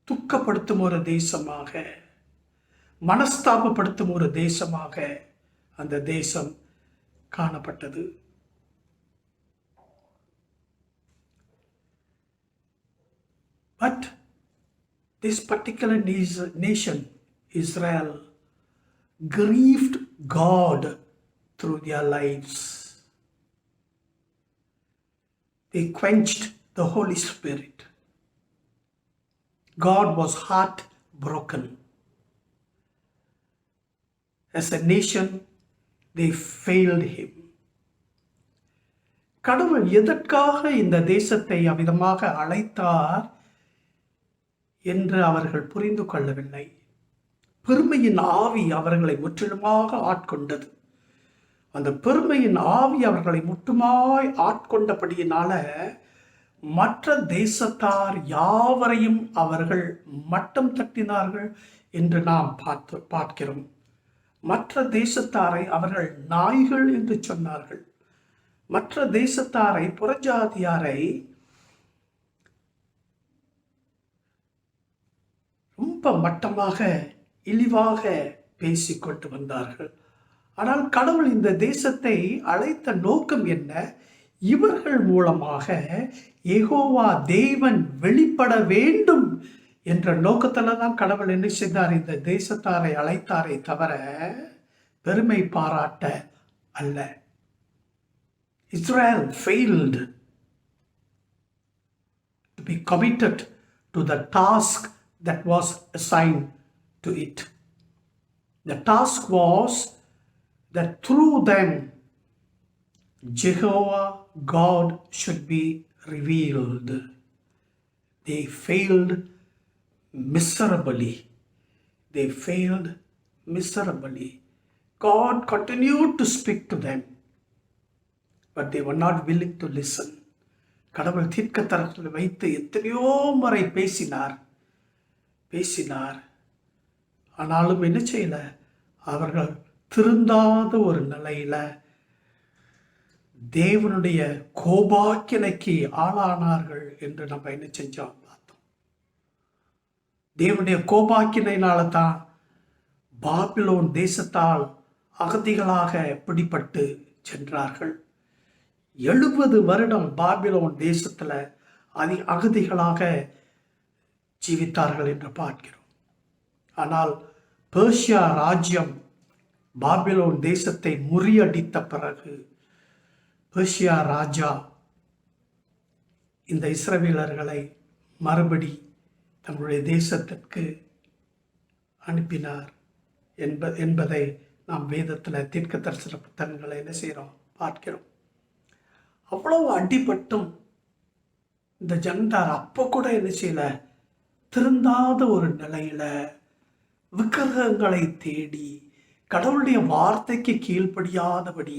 துக்கப்படுத்தும் ஒரு தேசமாக, மனஸ்தாபப்படுத்தும் ஒரு தேசமாக அந்த தேசம் காணப்பட்டது. But this particular nation, Israel, grieved God through their lives. They quenched the Holy Spirit. God was heartbroken. As a nation, they failed him. கடவுள் எதற்காக இந்த தேசத்தை அவ்விதமாக அழைத்தார் என்று அவர்கள் புரிந்து கொள்ளவில்லை. பெருமையின் ஆவி அவர்களை முற்றிலுமாக ஆட்கொண்டது. அந்த பெருமையின் ஆவி அவர்களை முற்றுமாய் ஆட்கொண்டபடியினால மற்ற தேசத்தார் யாவரையும் அவர்கள் மட்டம் தட்டினார்கள் என்று நாம் பார்க்கிறோம். மற்ற தேசத்தாரை அவர்கள் நாய்கள் என்று சொன்னார்கள். மற்ற தேசத்தாரை, புறஜாதியாரை ரொம்ப மட்டமாக, இழிவாக பேசிக்கொண்டு வந்தார்கள். ஆனால் கடவுள் இந்த தேசத்தை அழைத்த நோக்கம் என்ன? இவர்கள் மூலமாக யெகோவா தேவன் வெளிப்பட வேண்டும் என்ற நோக்கத்தில் தான் கடவுள் என்ன செய்தார்? இந்த தேசத்தாரை அழைத்தாரை தவிர பெருமை பாராட்ட அல்ல. Israel failed to be committed to the task that was assigned to it. The task was that through them Jehovah God should be revealed. They failed miserably. They failed miserably. God continued to speak to them, but they were not willing to listen. கடவுள் தீர்க்கதரிசிகளை வைத்து எத்தனையோ முறை பேசினார். ஆனாலும் என்ன செய்யல? அவர்கள் திருந்தாத ஒரு நிலையில தேவனுடைய கோபாக்கினைக்கு ஆளானார்கள் என்று நம்ம என்ன செஞ்சோம் பார்த்தோம். தேவனுடைய கோபாக்கினால தான் பாபிலோன் தேசத்தால் அகதிகளாக பிடிபட்டு சென்றார்கள். 70 வருடம் பாபிலோன் தேசத்துல அகதிகளாக ஜீவித்தார்கள் என்று பார்க்கிறோம். ஆனால் பெர்ஷியா ராஜ்யம் பாபிலோன் தேசத்தை முறியடித்த பிறகு பெர்ஷியா ராஜா இந்த இஸ்ரவேலர்களை மறுபடி தங்களுடைய தேசத்திற்கு அனுப்பினார் என்பதை நாம் வேதத்தில் தீர்க்கதரிசன புத்தகங்களை என்ன செய்கிறோம்? பார்க்கிறோம். அவ்வளவு அடிபட்டும் இந்த ஜனதார் அப்போ கூட என்ன செய்யல? திருந்தாத ஒரு நிலையில விக்கிரகங்களை தேடி கடவுளுடைய வார்த்தைக்கு கீழ்ப்படியாதபடி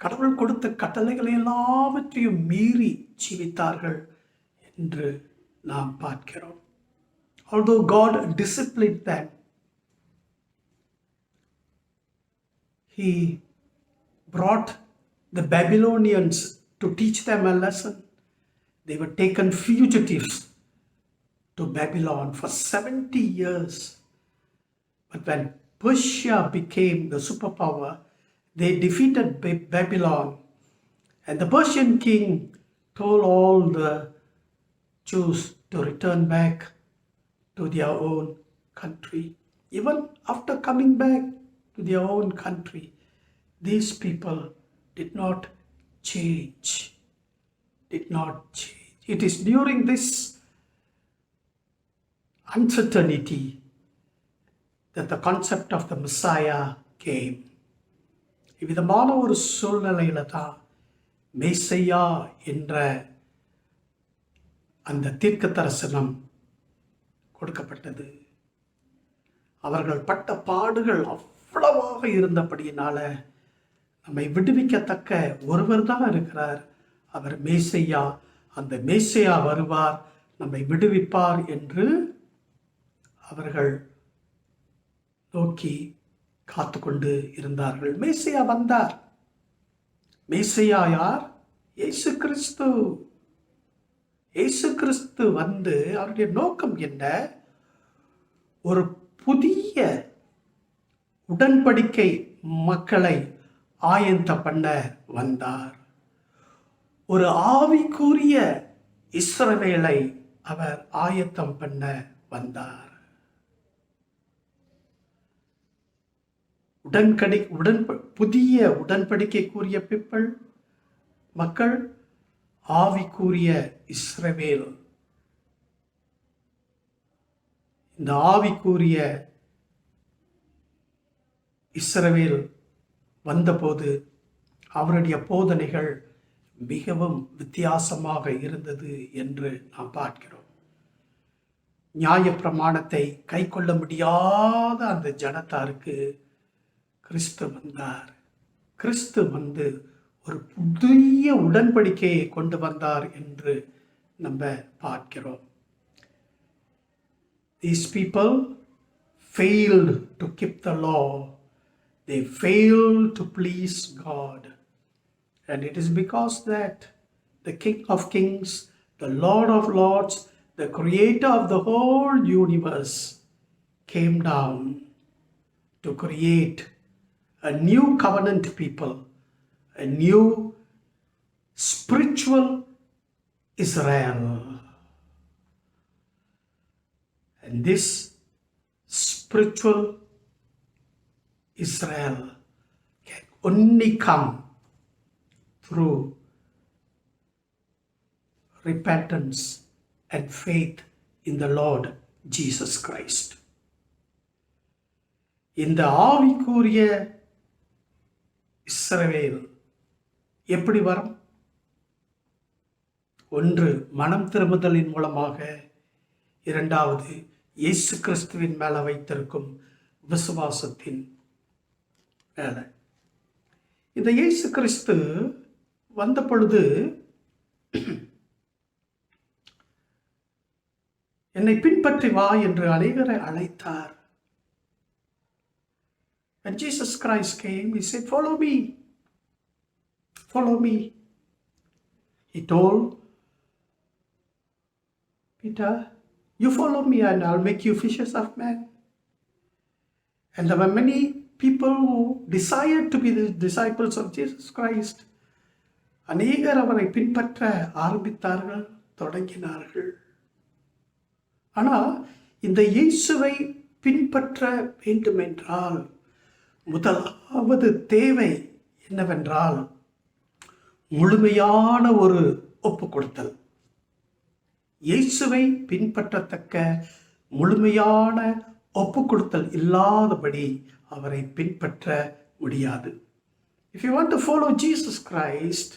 கடவுள் கொடுத்த கட்டளைகளை எல்லாவற்றையும் மீறி ஜீவித்தார்கள் என்று நாம் பார்க்கிறோம். Although God disciplined them, He brought the Babylonians to teach them a lesson. They were taken fugitives to Babylon for 70 years. But when Persia became the superpower, they defeated Babylon. And the Persian king told all the Jews to return back to their own country. Even after coming back to their own country, these people did not change. It is during this uncertainty that the concept of the Messiah came. இவ்விதமான ஒரு சூழ்நிலையில தான் மேசையா என்ற அந்த தீர்க்க தரிசனம் கொடுக்கப்பட்டது. அவர்கள் பட்ட பாடுகள் அவ்வளவாக இருந்தபடியினால நம்மை விடுவிக்கத்தக்க ஒருவர் தான் இருக்கிறார். அவர் மேசையா. அந்த மேசையா வருவார், நம்மை விடுவிப்பார் என்று அவர்கள் நோக்கி காத்து கொண்டு இருந்தார்கள். மேசையா வந்தார். மேசையா யார்? இயேசு கிறிஸ்து. இயேசு கிறிஸ்து வந்து அவருடைய நோக்கம் என்ன? ஒரு புதிய உடன்படிக்கை மக்களை ஆயத்தம் பண்ண வந்தார். ஒரு ஆவிக்குரிய இஸ்ரவேலை அவர் ஆயத்தம் பண்ண வந்தார். புதிய உடன்படிக்கைக்குரிய பீப்பிள், மக்கள், ஆவிக்குரிய இஸ்ரவேல். இந்த ஆவிக்குரிய இஸ்ரவேல் வந்தபோது அவருடைய போதனைகள் மிகவும் வித்தியாசமாக இருந்தது என்று நாம் பார்க்கிறோம். நியாயப்பிரமாணத்தை கை கொள்ள முடியாத அந்த ஜனத்தாருக்கு கிறிஸ்து வந்தார். கிறிஸ்து வந்து ஒரு புதிய உடன்படிக்கையை கொண்டு வந்தார் என்று நம்ம பார்க்கிறோம். These people failed to keep the law. They failed to please God. And it is because that the King of Kings, the Lord of Lords, the Creator of the whole universe came down to create a new covenant people, a new spiritual Israel. And this spiritual Israel can only come through repentance and faith in the Lord Jesus Christ. இந்த ஆவிக்குரிய இஸ்ரவேல் எப்படி வரும்? ஒன்று, மனம் திரும்புதலின் மூலமாக. இரண்டாவது, இயேசு கிறிஸ்துவின் மேல வைத்திருக்கும் விசுவாசத்தின் மேல. இந்த இயேசு கிறிஸ்து வந்த பொழுது என்னை பின்பற்றி வா என்று அநேகரை அழைத்தார். When Jesus Christ came, he said, follow me. Follow me. He told Peter, you follow me and I'll make you fishers of men. And there were many people who desired to be the disciples of Jesus Christ. அநேகர் அவரை பின்பற்ற ஆரம்பித்தார்கள், தொடங்கினார்கள். ஆனால் இந்த இயேசுவை பின்பற்ற வேண்டுமென்றால் முதலாவது தேவை என்னவென்றால் முழுமையான ஒரு ஒப்பு கொடுத்தல். இயேசுவை பின்பற்றத்தக்க முழுமையான ஒப்பு கொடுத்தல் இல்லாதபடி அவரை பின்பற்ற முடியாது. If you want to follow Jesus Christ,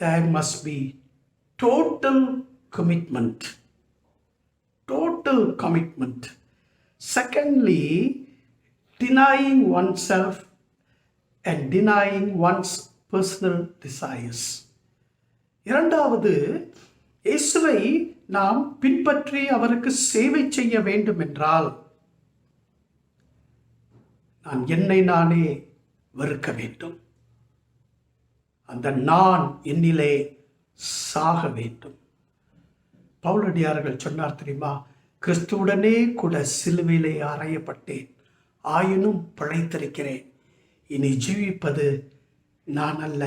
there must be total commitment. Total commitment. Secondly, denying oneself and denying one's personal desires. இரண்டாவது, இயேசுவை நாம் பின்பற்றி அவருக்கு சேவை செய்ய வேண்டும் என்றால் நான் என்னை நானே வெறுக்க வேண்டும். அந்த நான் என்னிலே சாக வேண்டும். பவுலடியார்கள் சொன்னார் தெரியுமா, கிறிஸ்துவுடனே கூட சிலுவையிலே அறையப்பட்டேன், ஆயினும் பிழைத்திருக்கிறேன், இனி ஜீவிப்பது நான் அல்ல,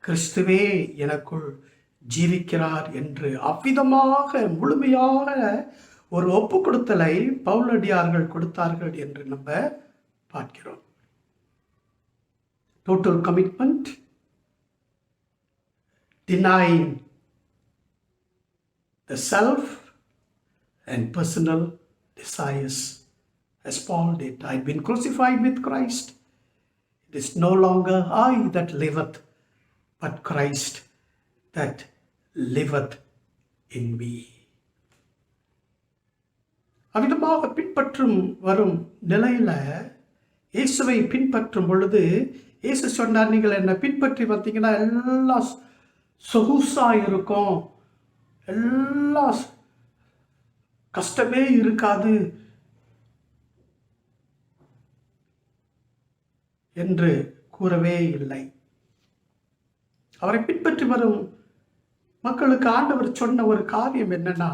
கிறிஸ்துவே எனக்குள் ஜீவிக்கிறார் என்று அவ்விதமாக முழுமையாக ஒரு ஒப்பு கொடுத்தலை பவுலடியார்கள் கொடுத்தார்கள் என்று நம்ம பார்க்கிறோம். Total commitment, denying the self and personal desires, as Paul did. I've been crucified with Christ. It is no longer I that liveth, but Christ that liveth in me. அவ்விதமாக பின்பற்றும் வரும் நிலையில இயேசுவை பின்பற்றும் பொழுது இயேசு சொன்னார், நீங்கள் என்னை பின்பற்றி வந்தீங்கன்னா எல்லாம் சொகுசா இருக்கும், எல்லாம் கஷ்டமே இருக்காது என்று கூறவே இல்லை. அவரை பின்பற்றி வரும் மக்களுக்கு ஆண்டவர் சொன்ன ஒரு காரியம் என்னன்னா,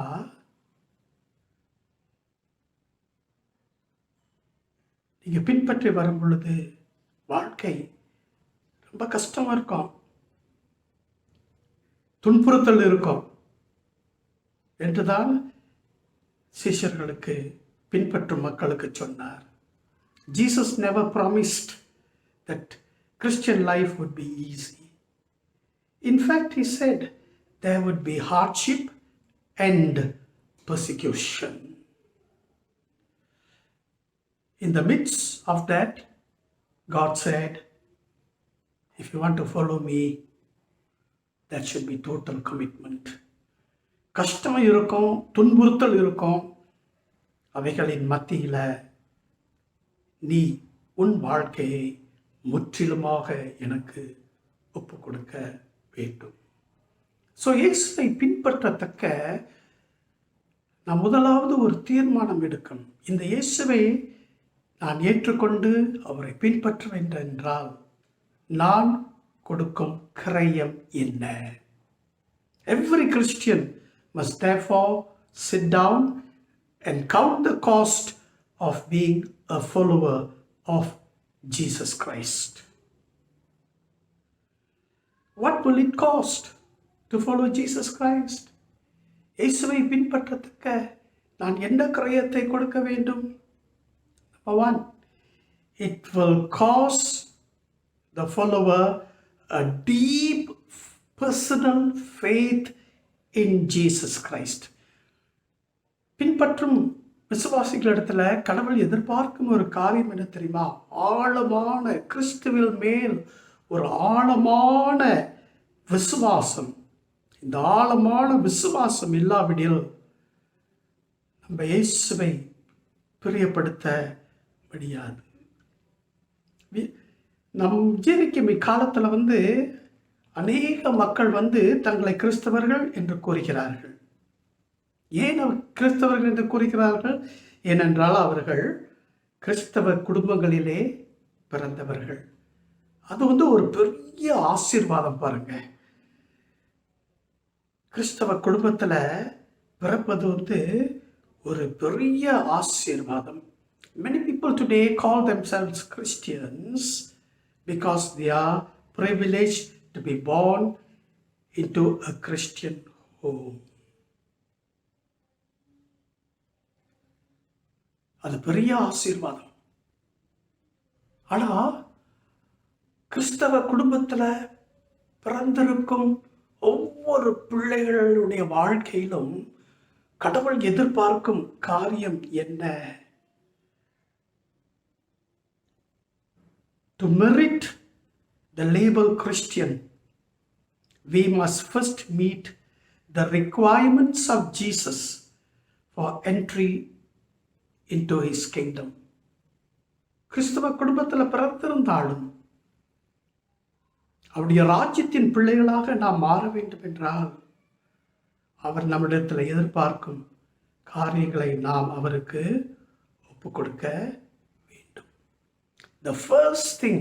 நீங்க பின்பற்றி வரும் பொழுது வாழ்க்கை ரொம்ப கஷ்டமா இருக்கும், துன்புறுத்தல் இருக்கும் என்றுதான் சீஷர்களுக்கு பின்பற்றும் மக்களுக்கு சொன்னார். Jesus never promised that Christian life would be easy. In fact, he said there would be hardship and persecution. In the midst of that, God said, if you want to follow me, that should be total commitment. கஷ்டம் இருக்கும், துன்புறுத்தல் இருக்கும். அவைகளின் மத்தியில நீ உன் வாழ்க்கையை முற்றிலுமாக எனக்கு ஒப்பு கொடுக்க வேண்டும். ஸோ இயேசுவை பின்பற்றத்தக்க நான் முதலாவது ஒரு தீர்மானம் எடுக்கணும். இந்த இயேசுவை நான் ஏற்றுக்கொண்டு அவரை பின்பற்ற வேண்டும் என்றால் நான் கொடுக்கும் கிரயம் என்ன? Every Christian must therefore sit down and count the cost of being a follower of Jesus Christ. What will it cost to follow Jesus Christ? இயேசுவை பின்பற்றத்தக்க நான் என்ன கிரயத்தை கொடுக்க வேண்டும்? Number one, it will cost the follower a deep personal faith in Jesus Christ. பின்பற்றும் விசுவாசிகளிடத்துல கடவுள் எதிர்பார்க்கும் ஒரு காரியம் என்ன தெரியுமா? ஆழமான கிறிஸ்துவில் மேல் ஒரு ஆழமான விசுவாசம். இந்த ஆழமான விசுவாசம் இல்லாவிடில் நம்ம இயேசுவை பிரியப்படுத்த முடியாது. நம் ஜீவிக்கும் இக்காலத்தில் அநேக மக்கள் தங்களை கிறிஸ்தவர்கள் என்று கூறுகிறார்கள். ஏன் கிறிஸ்தவர்கள் என்று கூறுகிறார்கள்? ஏனென்றால் அவர்கள் கிறிஸ்தவ குடும்பங்களிலே பிறந்தவர்கள். அது ஒரு பெரிய ஆசீர்வாதம் பாருங்க. கிறிஸ்தவ குடும்பத்தில் பிறப்பது ஒரு பெரிய ஆசீர்வாதம். Many people today call themselves Christians because they are privileged to be born into a Christian home. அது பெரிய ஆசீர்வாதம். ஆனா கிறிஸ்தவ குடும்பத்தில் பிறந்திருக்கும் ஒவ்வொரு பிள்ளைகளுடைய வாழ்க்கையிலும் கடவுள் எதிர்பார்க்கும் காரியம் என்ன? To merit the label Christian, we must first meet the requirements of Jesus for entry into his kingdom. கிறிஸ்தவ குடும்பத்தில் பிறந்திருந்தாலும் அவருடைய ராஜ்யத்தின் பிள்ளைகளாக நாம் மாற வேண்டும் என்றால் அவர் நம்மிடத்தில் எதிர்பார்க்கும் காரியங்களை நாம் அவருக்கு ஒப்பு கொடுக்க வேண்டும். The first thing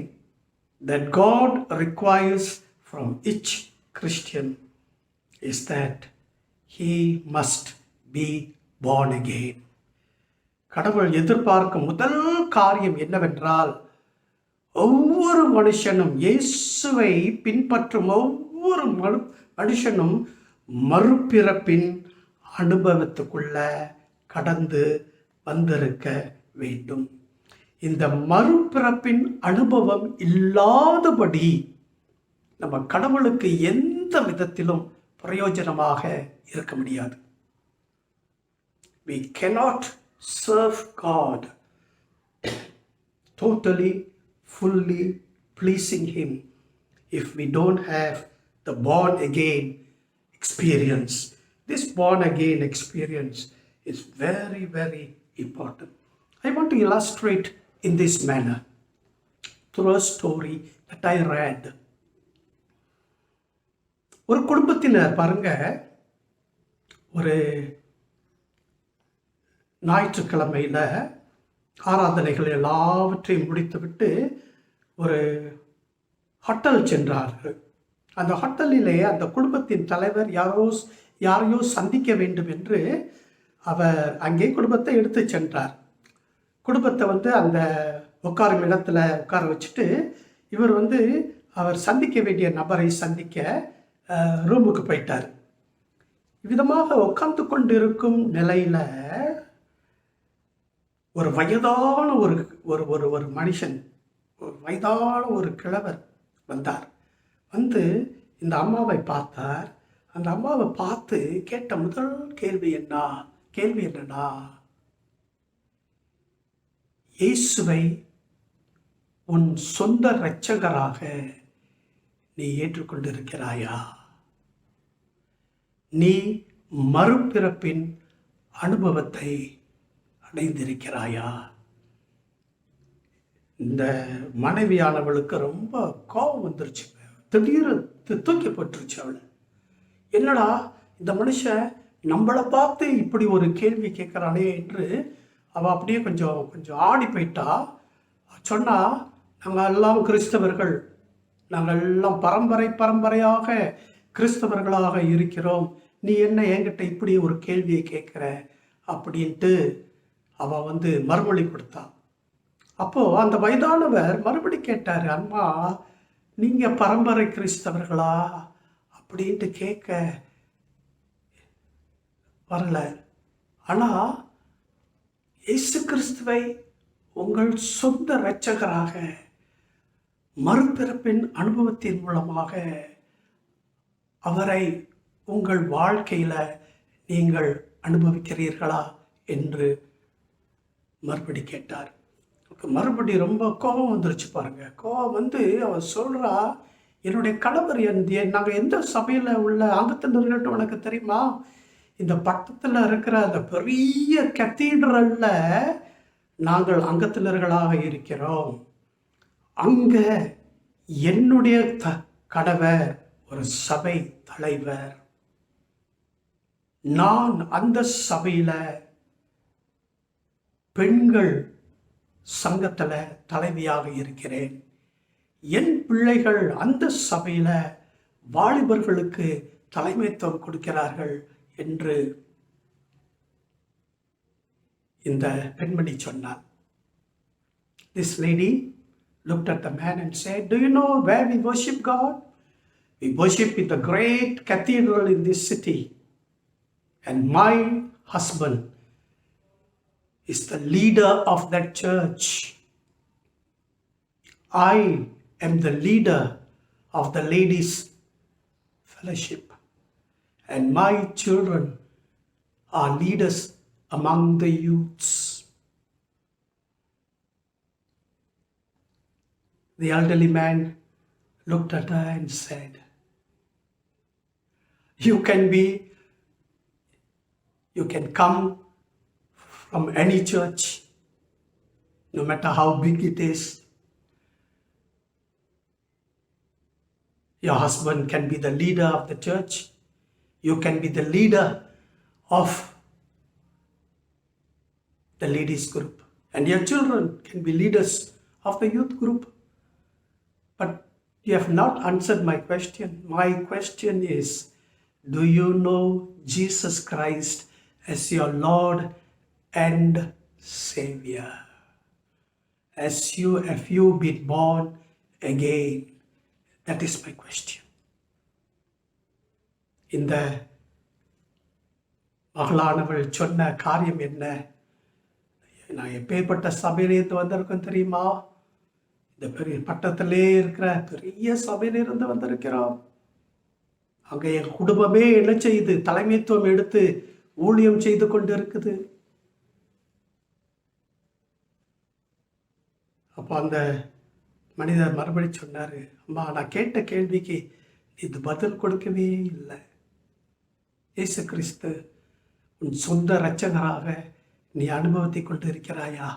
that God requires from each Christian is that he must be born again. கடவுள் எதிர்பார்க்கும் முதல் காரியம் என்னவென்றால் ஒவ்வொரு மனுஷனும், இயேசுவை பின்பற்றும் ஒவ்வொரு மனுஷனும் மறுபிறப்பின் அனுபவத்துக்குள்ள கடந்து வந்திருக்க வேண்டும். இந்த மறுபிறப்பின் அனுபவம் இல்லாதபடி நம்ம கடவுளுக்கு எந்த விதத்திலும் பிரயோஜனமாக இருக்க முடியாது. We cannot serve God totally, fully pleasing him if we don't have the born again experience. This born again experience is very, very important. I want to illustrate in this manner through a story that I read. ஒரு குடும்பத்தினர் பாருங்க, ஒரு ஞாயிற்றுக்கிழமையில் ஆராதனைகள் எல்லாவற்றையும் முடித்துவிட்டு ஒரு hotel சென்றார்கள். அந்த ஹோட்டலிலே அந்த குடும்பத்தின் தலைவர் யாரையோ சந்திக்க வேண்டும் என்று அவர் அங்கே குடும்பத்தை எடுத்து சென்றார். குடும்பத்தை அந்த உட்காரும் இடத்துல உட்கார வச்சுட்டு இவர் அவர் சந்திக்க வேண்டிய நபரை சந்திக்க ரூமுக்கு போயிட்டார். விதமாக உட்கார்ந்து கொண்டிருக்கும் நிலையில் ஒரு வயதான ஒரு மனுஷன், ஒரு வயதான ஒரு கிழவர் வந்தார். இந்த அம்மாவை பார்த்தார். அந்த அம்மாவை பார்த்து கேட்ட முதல் கேள்வி என்னன்னா, இயேசுவை உன் சொந்த இரட்சகராக நீ ஏற்றுக்கொண்டிருக்கிறாயா? நீ மறுபிறப்பின் அனுபவத்தை அடைந்திருக்கிறாயா? இந்த மனைவியானவளுக்கு ரொம்ப கோபம் வந்துருச்சு. திடீர்னு தூக்கி போட்டுருச்சு அவள். என்னடா இந்த மனுஷன் நம்மளை பார்த்து இப்படி ஒரு கேள்வி கேட்குறானே என்று அவள் அப்படியே கொஞ்சம் ஆடி போயிட்டா. சொன்னா, நாங்கள் எல்லாம் கிறிஸ்தவர்கள், நாங்கள் எல்லாம் பரம்பரையாக கிறிஸ்தவர்களாக இருக்கிறோம், நீ என்ன என்கிட்ட இப்படி ஒரு கேள்வியை கேட்குற அப்படின்ட்டு அவள் மறுமொழி கொடுத்தா. அப்போது அந்த வயதானவர் மறுபடி கேட்டார், அம்மா நீங்கள் பரம்பரை கிறிஸ்தவர்களா அப்படின்ட்டு கேட்க வரல, ஆனால் இயேசு கிறிஸ்துவை உங்கள் சொந்த இரட்சகராக மறுபிறப்பின் அனுபவத்தின் மூலமாக அவரை உங்கள் வாழ்க்கையில் நீங்கள் அனுபவிக்கிறீர்களா என்று மறுபடி கேட்டார். மறுபடி ரொம்ப கோபம் வந்துருச்சு பாருங்க. கோபம் அவன் சொல்கிறா, என்னுடைய கணவர் நாங்கள் எந்த சபையில் உள்ள அங்கத்தினர்கள்ட்ட உனக்கு தெரியுமா? இந்த பட்டத்தில் இருக்கிற அந்த பெரிய கத்தீட்ரலில் நாங்கள் அங்கத்தினர்களாக இருக்கிறோம். அங்கே என்னுடைய கணவர் ஒரு சபை தலைவர். நான் அந்த சபையில் பெண்கள் சங்கத்தில் தலைவியாக இருக்கிறேன். என் பிள்ளைகள் அந்த சபையில் வாலிபர்களுக்கு தலைமைத்துவம் கொடுக்கிறார்கள் என்று இந்த பெண்மணி சொன்னார். This lady looked at the man and said, do you know where we worship God? We worship in the great cathedral in this city. And my husband is the leader of that church. I am the leader of the ladies' fellowship. And my children are leaders among the youths. The elderly man looked at her and said, you can come from any church, no matter how big it is. Your husband can be the leader of the church. You can be the leader of the ladies group. And your children can be leaders of the youth group. But you have not answered my question. My question is, do you know Jesus Christ as your Lord and Savior? Have you been born again? That is my question. இந்த மகளானவள் சொன்ன காரியம் என்ன? நான் எப்பேற்பட்ட சபையிலிருந்து வந்திருக்கோம் தெரியுமா? இந்த பெரிய பட்டத்திலே இருக்கிற பெரிய சபையிலிருந்து வந்திருக்கிறோம். அங்கே என் குடும்பமே என்ன செய்து தலைமைத்துவம் எடுத்து ஊழியம் செய்து கொண்டு இருக்குது. அப்போ அந்த மனிதர் மறுபடி சொன்னார், அம்மா நான் கேட்ட கேள்விக்கு இது பதில் கொடுக்கவே இல்லை. இயேசு கிறிஸ்து உன் சொந்த இரட்சகராக நீ அனுபவத்தை கொண்டு இருக்கிறாயா?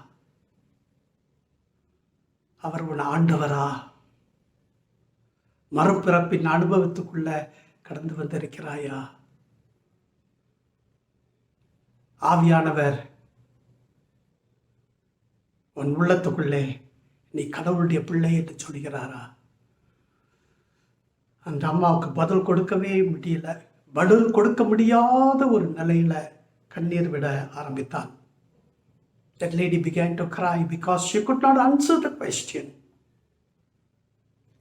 அவர் உன் ஆண்டவரா? மறுபிறப்பின் அனுபவத்துக்குள்ள கடந்து வந்திருக்கிறாயா? ஆவியானவர் உன் உள்ளத்துக்குள்ளே நீ கடவுளுடைய பிள்ளை என்று சொல்கிறாரா? அந்த அம்மாவுக்கு பதில் கொடுக்கவே முடியல. பதில் கொடுக்க முடியாத ஒரு நிலையில கண்ணீர் விட ஆரம்பித்தான். That lady began to cry because she could not answer the question.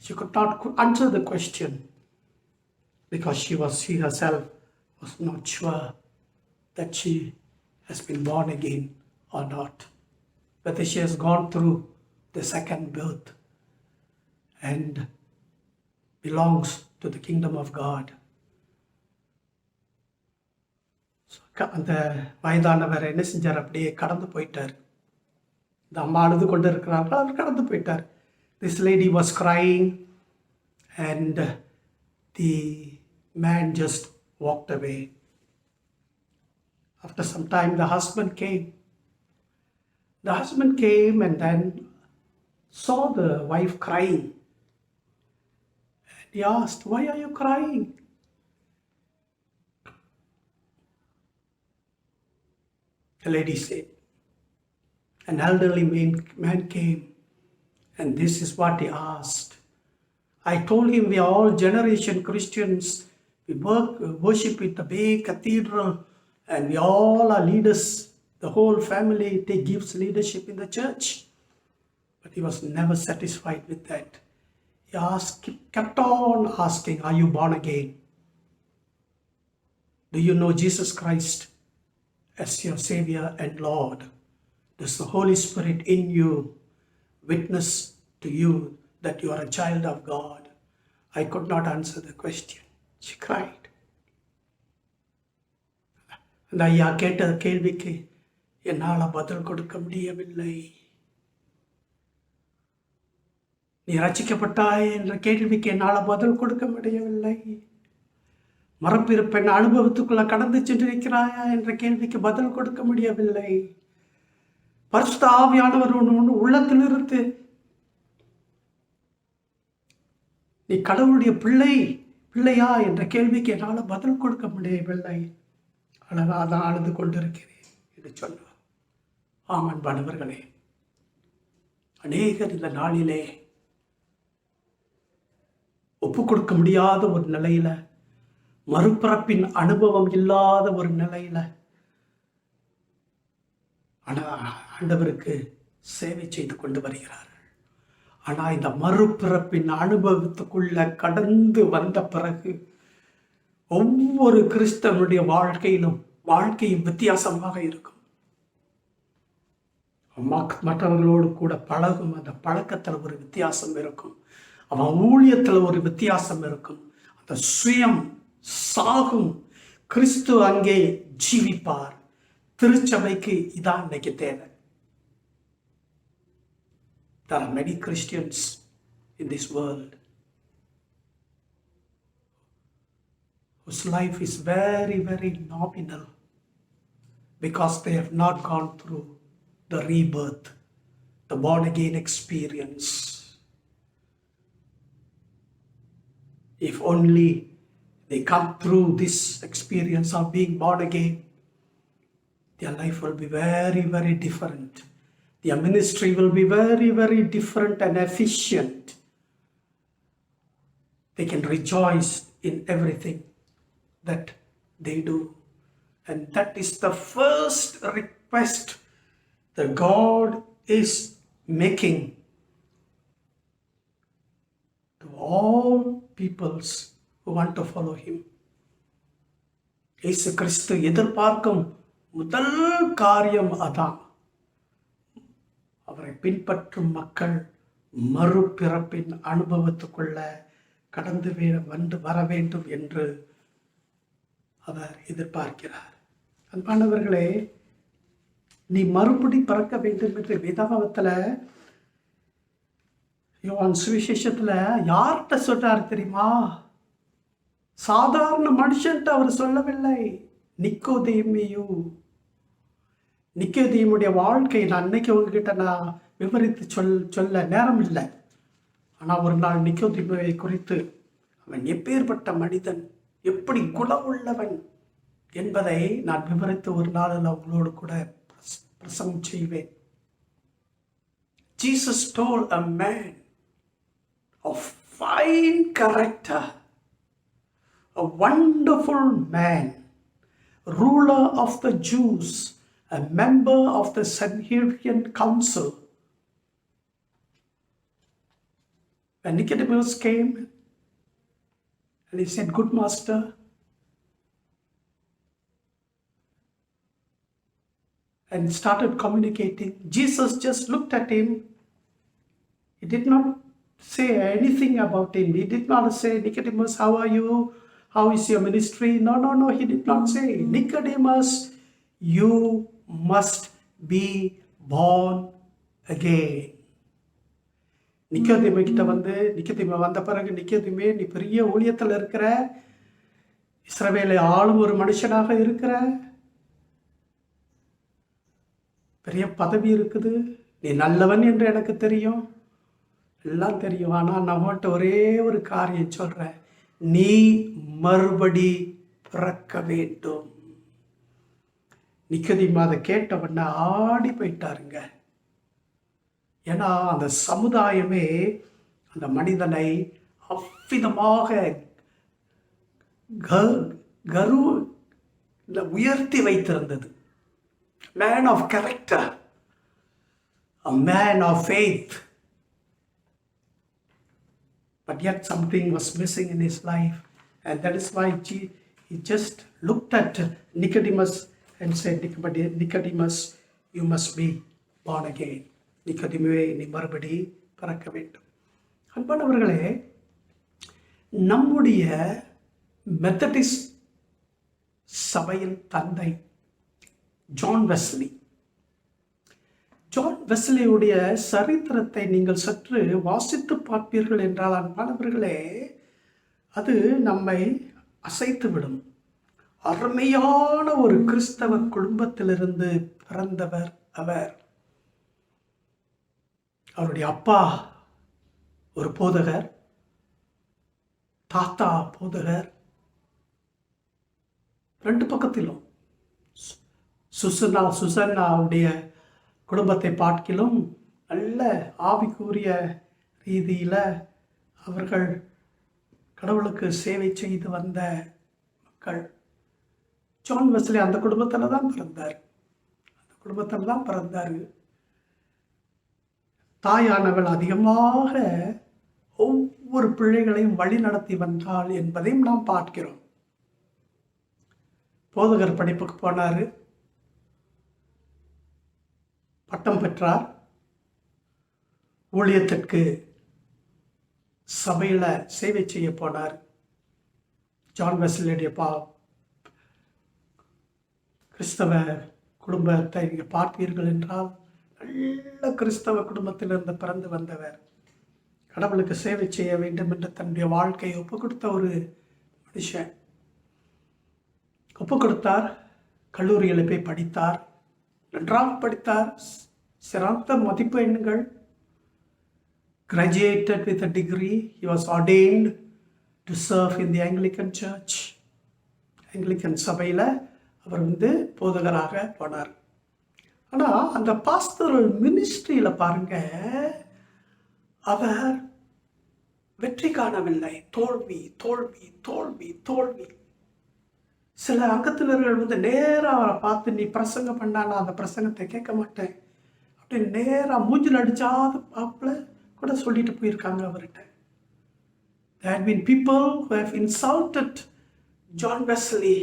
She could not answer the question because she herself was not sure that she has been born again or not, whether she has gone through the second birth and belongs to the kingdom of God. அந்த வயதானவர் என்ன செஞ்சார்? அப்படியே கடந்து போயிட்டார். இந்த அம்மா அழுது கொண்டு இருக்கிறார்கள், அவர் கடந்து போயிட்டார். This lady was crying and the man just walked away. After some time the husband came. The husband came and then saw the wife crying. And he asked, "Why are you crying?" The lady said, an elderly man came, and this is what he asked. I told him we are all generation Christians. We worship in the big cathedral, and we all are leaders. The whole family gives leadership in the church. But he was never satisfied with that. He kept on asking, "Are you born again? Do you know Jesus Christ as your Savior and Lord? Does the Holy Spirit in you witness to you that you are a child of God?" I could not answer the question. She cried. அந்த ஐயா கேட்ட கேள்விக்கு என்னால் பதில் கொடுக்க முடியவில்லை. நீ ரட்சிக்கப்பட்டாய் என்ற கேள்விக்கு என்னால் பதில் கொடுக்க முடியவில்லை. மரப்பிருப்பெண் அனுபவத்துக்குள்ள கடந்து சென்றிருக்கிறாயா என்ற கேள்விக்கு பதில் கொடுக்க முடியவில்லை. பரிசுத்த ஆவியானவர் உள்ளத்திலிருந்து நீ கடவுளுடைய பிள்ளையா என்ற கேள்விக்கு என்னால் பதில் கொடுக்க முடியவில்லை. அழகாதான் அழுது கொண்டிருக்கிறேன் என்று சொன்னார். ஆமன்பானவர்களே, அநேகர் இந்த நாளிலே ஒப்பு கொடுக்க முடியாத ஒரு நிலையில, மறுபிறப்பின் அனுபவம் இல்லாத ஒரு நிலையில ஆண்டவருக்கு சேவை செய்து கொண்டு வருகிறார்கள். ஆனா இந்த மறுபிறப்பின் அனுபவத்துக்குள்ள கடந்து வந்த பிறகு ஒவ்வொரு கிறிஸ்தவனுடைய வாழ்க்கையும் வித்தியாசமாக இருக்கும். மற்றவர்களோடு கூட பழகும் அந்த பழக்கத்தில் ஒரு வித்தியாசம் இருக்கும். அவன் ஊழியத்தில் ஒரு வித்தியாசம் இருக்கும். அந்த சுயம் சாகும். கிறிஸ்து அங்கே ஜீவிப்பார். திருச்சபைக்கு இதான் இன்னைக்கு தேவை. There are many Christians in this world whose life is very, very nominal because they have not gone through the rebirth, the born again experience. If only they come through this experience of being born again, their life will be very, very different. Their ministry will be very, very different and efficient. They can rejoice in everything that they do. And that is the first request that God is making to all peoples who want to follow Him. இயேசு கிறிஸ்து எதிர்பார்க்கும் முதல் காரியம் அதான். அவரை பின்பற்றும் மக்கள் மறுபிறப்பின் அனுபவத்துக்குள்ள கடந்து வர வேண்டும் என்று அவர் எதிர்பார்க்கிறார். அன்பானவர்களே, நீ மறுபடி பிறக்க வேண்டும் என்று வேதாகமத்தில் யோவான் சுவிசேஷத்தில் யார்கிட்ட சொல்றாரு தெரியுமா? சாதாரண மனுஷன்ட்டு அவர் சொல்லவில்லை. நிக்கோதேமுடைய வாழ்க்கை நான் அன்னைக்கு உங்ககிட்ட நான் விவரித்து சொல்ல நேரம் இல்லை. ஆனால் ஒரு நாள் நிக்கோதேமுவை குறித்து அவன் எப்பேற்பட்ட மனிதன், எப்படி குணம் உள்ளவன் என்பதை நான் விவரித்து ஒரு நாள் உங்களோடு கூட பிரசங்கம் செய்வேன். Jesus told a man of fine character, a wonderful man, ruler of the Jews, a member of the Sanhedrin council. When Nicodemus came and he said, "Good master," and started communicating, Jesus just looked at him. He did not say anything about him. He did not say, "Nicodemus, how are you? How is your ministry?" No. He did not say, "Nicodemus, you must be born again." நிக்கோதேமு கிட்ட நிக்கோதேமு வந்த பிறகு, நிக்கோதேமே, நீ பெரிய ஊழியத்தில் இருக்கிற, இஸ்ரவேலை ஆளும் ஒரு மனுஷனாக இருக்கிற, பெரிய பதவி இருக்குது, நீ நல்லவன் என்று எனக்கு தெரியும், எல்லாம் தெரியும். ஆனால் நான் உன்கிட்ட ஒரே ஒரு காரியம் சொல்கிறேன், நீ மறுபடி பிறக்க வேண்டும். நிக்கோதேமு அதை கேட்டவன ஆடி போயிட்டாருங்க. ஏன்னா அந்த சமுதாயமே அந்த மனிதனை அவ்விதமாக உயர்த்தி வைத்திருந்தது. Man of character, a man of faith. But yet something was missing in his life, and that is why he just looked at Nicodemus and said, "Nicodemus, you must be born again." நிக்கோதேமுவே, நீ மறுபடி பிறக்க வேண்டும். அன்பானவர்களே, நம்முடைய Methodist சபையின் தந்தை John வெஸ்லியுடைய சரித்திரத்தை நீங்கள் சற்று வாசித்து பார்ப்பீர்கள் என்றால், அன்பானவர்களே, அது நம்மை அசைத்துவிடும். அருமையான ஒரு கிறிஸ்தவ குடும்பத்திலிருந்து பிறந்தவர் அவர். அவருடைய அப்பா ஒரு போதகர், தாத்தா போதகர். ரெண்டு பக்கத்திலும் சுசன்னாவுடைய குடும்பத்தை பார்க்கிலும் நல்ல ஆவிக்குரிய ரீதியில் அவர்கள் கடவுளுக்கு சேவை செய்து வந்த மக்கள். ஜான் வெஸ்லி அந்த குடும்பத்தில் தான் பிறந்தார். தாயானவள் அதிகமாக ஒவ்வொரு பிள்ளைகளையும் வழி நடத்தி வந்தாள் என்பதையும் நாம் பார்க்கிறோம். போதகர் படிப்புக்கு போனார், பட்டம் பெற்றார். ஊழியத்திற்கு சபையில் சேவை செய்ய போனார். ஜான் வெஸ்லியுடைய கிறிஸ்தவ குடும்பத்தை நீங்கள் பார்ப்பீர்கள் என்றால், நல்ல கிறிஸ்தவ குடும்பத்திலிருந்து பிறந்து வந்தவர். கடவுளுக்கு சேவை செய்ய வேண்டும் என்று தன்னுடைய வாழ்க்கையை ஒப்பு கொடுத்த ஒரு மனுஷன். ஒப்பு கொடுத்தார். கல்லூரியில் போய் படித்தார். நன்றாக படித்தார். சிறந்த மதிப்பெண்கள். Graduated with a degree. He was ordained to serve in the Anglican Church. Anglican சபையில் அவர் போதகராக போனார். ஆனால் அந்த பாஸ்டரல் மினிஸ்ட்ரியில் பாருங்க, அவர் வெற்றி காணவில்லை. தோல்வி. சில அங்கத்தினர்கள் நேராக அவரை பார்த்து, நீ பிரசங்கம் பண்ணா நான் அந்த பிரசங்கத்தை கேட்க மாட்டேன் அப்படின்னு நேராக மூஞ்சில் அடிச்சாத பாப்பில் கூட சொல்லிட்டு போயிருக்காங்க அவர்கிட்ட. There have been people who have insulted John Wesley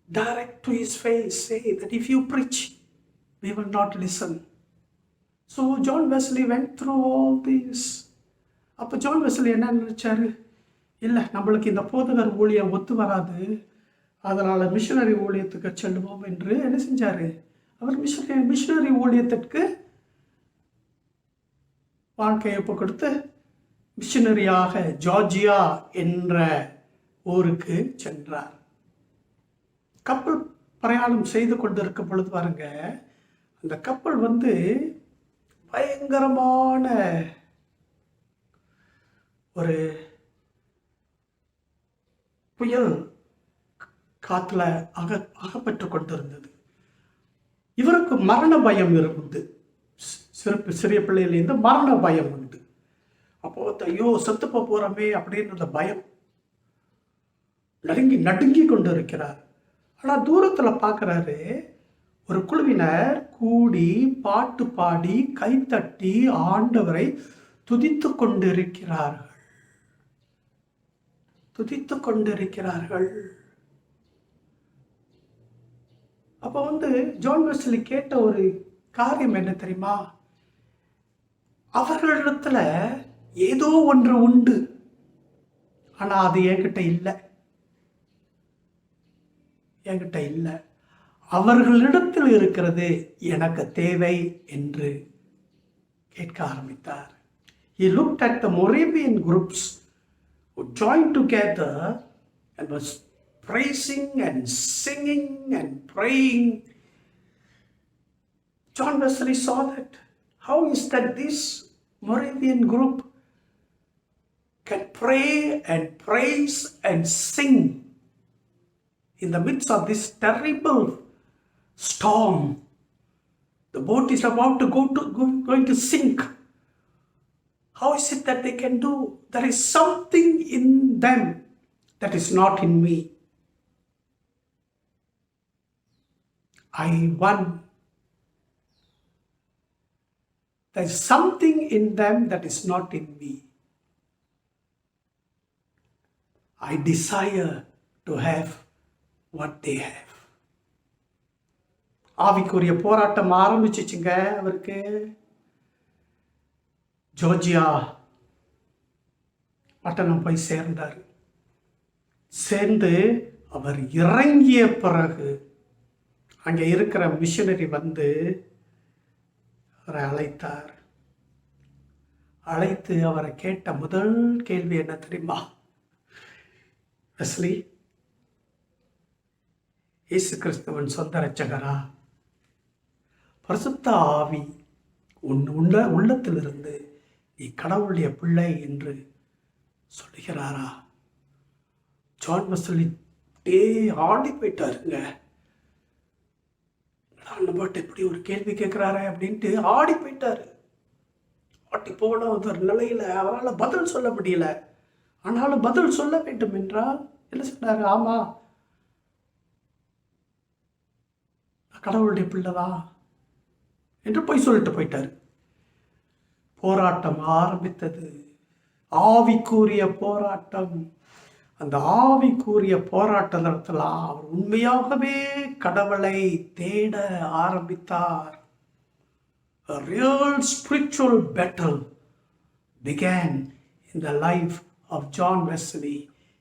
direct to his face, say that if you preach, we will not listen. So John Wesley went through all these. அப்போ ஜான் வெஸ்லி என்ன நினைச்சாரு, இல்லை நம்மளுக்கு இந்த போதகர் ஊழியம் ஒத்து வராது, அதனால் மிஷனரி ஊழியத்துக்கு செல்வோம் என்று என்ன செஞ்சார், அவர் மிஷனரி ஊழியத்திற்கு வாழ்க்கையை ஒப்பு கொடுத்து மிஷனரியாக ஜார்ஜியா என்ற ஊருக்கு சென்றார். கப்பல் பிரயாணம் செய்து கொண்டிருக்கும் பொழுது பாருங்க, அந்த கப்பல் பயங்கரமான ஒரு புயல் காத்துல அகப்பட்டு கொண்டிருந்தது. இவருக்கு மரண பயம் இருந்தது. சிறிய பிள்ளையிலேருந்து மரண பயம் உண்டு. அப்போ ஐயோ செத்து போறமே அப்படின்னு அந்த பயம் நடுங்கி கொண்டு இருக்கிறார். ஆனால் தூரத்தில் பார்க்குறாரு, ஒரு குழுவினர் கூடி பாட்டு பாடி கைத்தட்டி ஆண்டவரை துதித்து கொண்டிருக்கிறார்கள். அப்போ ஜான் வெஸ்லி கேட்ட ஒரு காரியம் என்ன தெரியுமா? அவர்களிடத்துல ஏதோ ஒன்று உண்டு, ஆனா அது என்கிட்ட இல்லை. அவர்களிடத்தில் இருக்கிறது எனக்கு தேவை என்று கேட்க ஆரம்பித்தார். He looked at the Moravian groups who joined together and was praising and singing and praying. John Wesley saw that. How is that this Moravian group can pray and praise and sing in the midst of this terrible storm? The boat is about to going to sink. How is it that they can do? There is something in them that is not in me. There is something in them that is not in me. I desire to have what they have. ஆவிக்குரிய போராட்டம் ஆரம்பிச்சிச்சுங்க அவருக்கு. Georgia பட்டணம் போய் சேர்ந்தார். சேர்ந்து அவர் இறங்கிய பிறகு அங்கே இருக்கிற மிஷனரி அவரை அழைத்தார். அழைத்து அவரை கேட்ட முதல் கேள்வி என்ன தெரியுமா? வெஸ்லி, இயேசு கிறிஸ்துவின் சொந்த இரட்சகரா? பரிசுத்த ஆவி உள்ளத்திலிருந்து நீ கடவுளுடைய பிள்ளை என்று சொல்லுகிறாரா? ஜான் வெஸ்லி ஆடி போயிட்டாருங்க. நம்மகிட்ட இப்படி ஒரு கேள்வி கேட்கிறாரே அப்படின்ட்டு ஆடி போயிட்டாரு. ஆட்டி போன ஒரு நிலையில அவரால் பதில் சொல்ல முடியல. ஆனாலும் பதில் சொல்ல வேண்டும் என்றால் என்ன சொன்னாரு? ஆமா, கடவுளுடைய பிள்ளைதான் என்று போய் சொல்லிட்டு போயிட்டாரு. போராட்டம் ஆரம்பித்தது, ஆவிக்குரிய போராட்டம். அந்த ஆவிக்குரிய போராட்டத்தில் அவர் உண்மையாகவே கடவுளை தேட ஆரம்பித்தார். A real spiritual battle began in the life of John Wesley.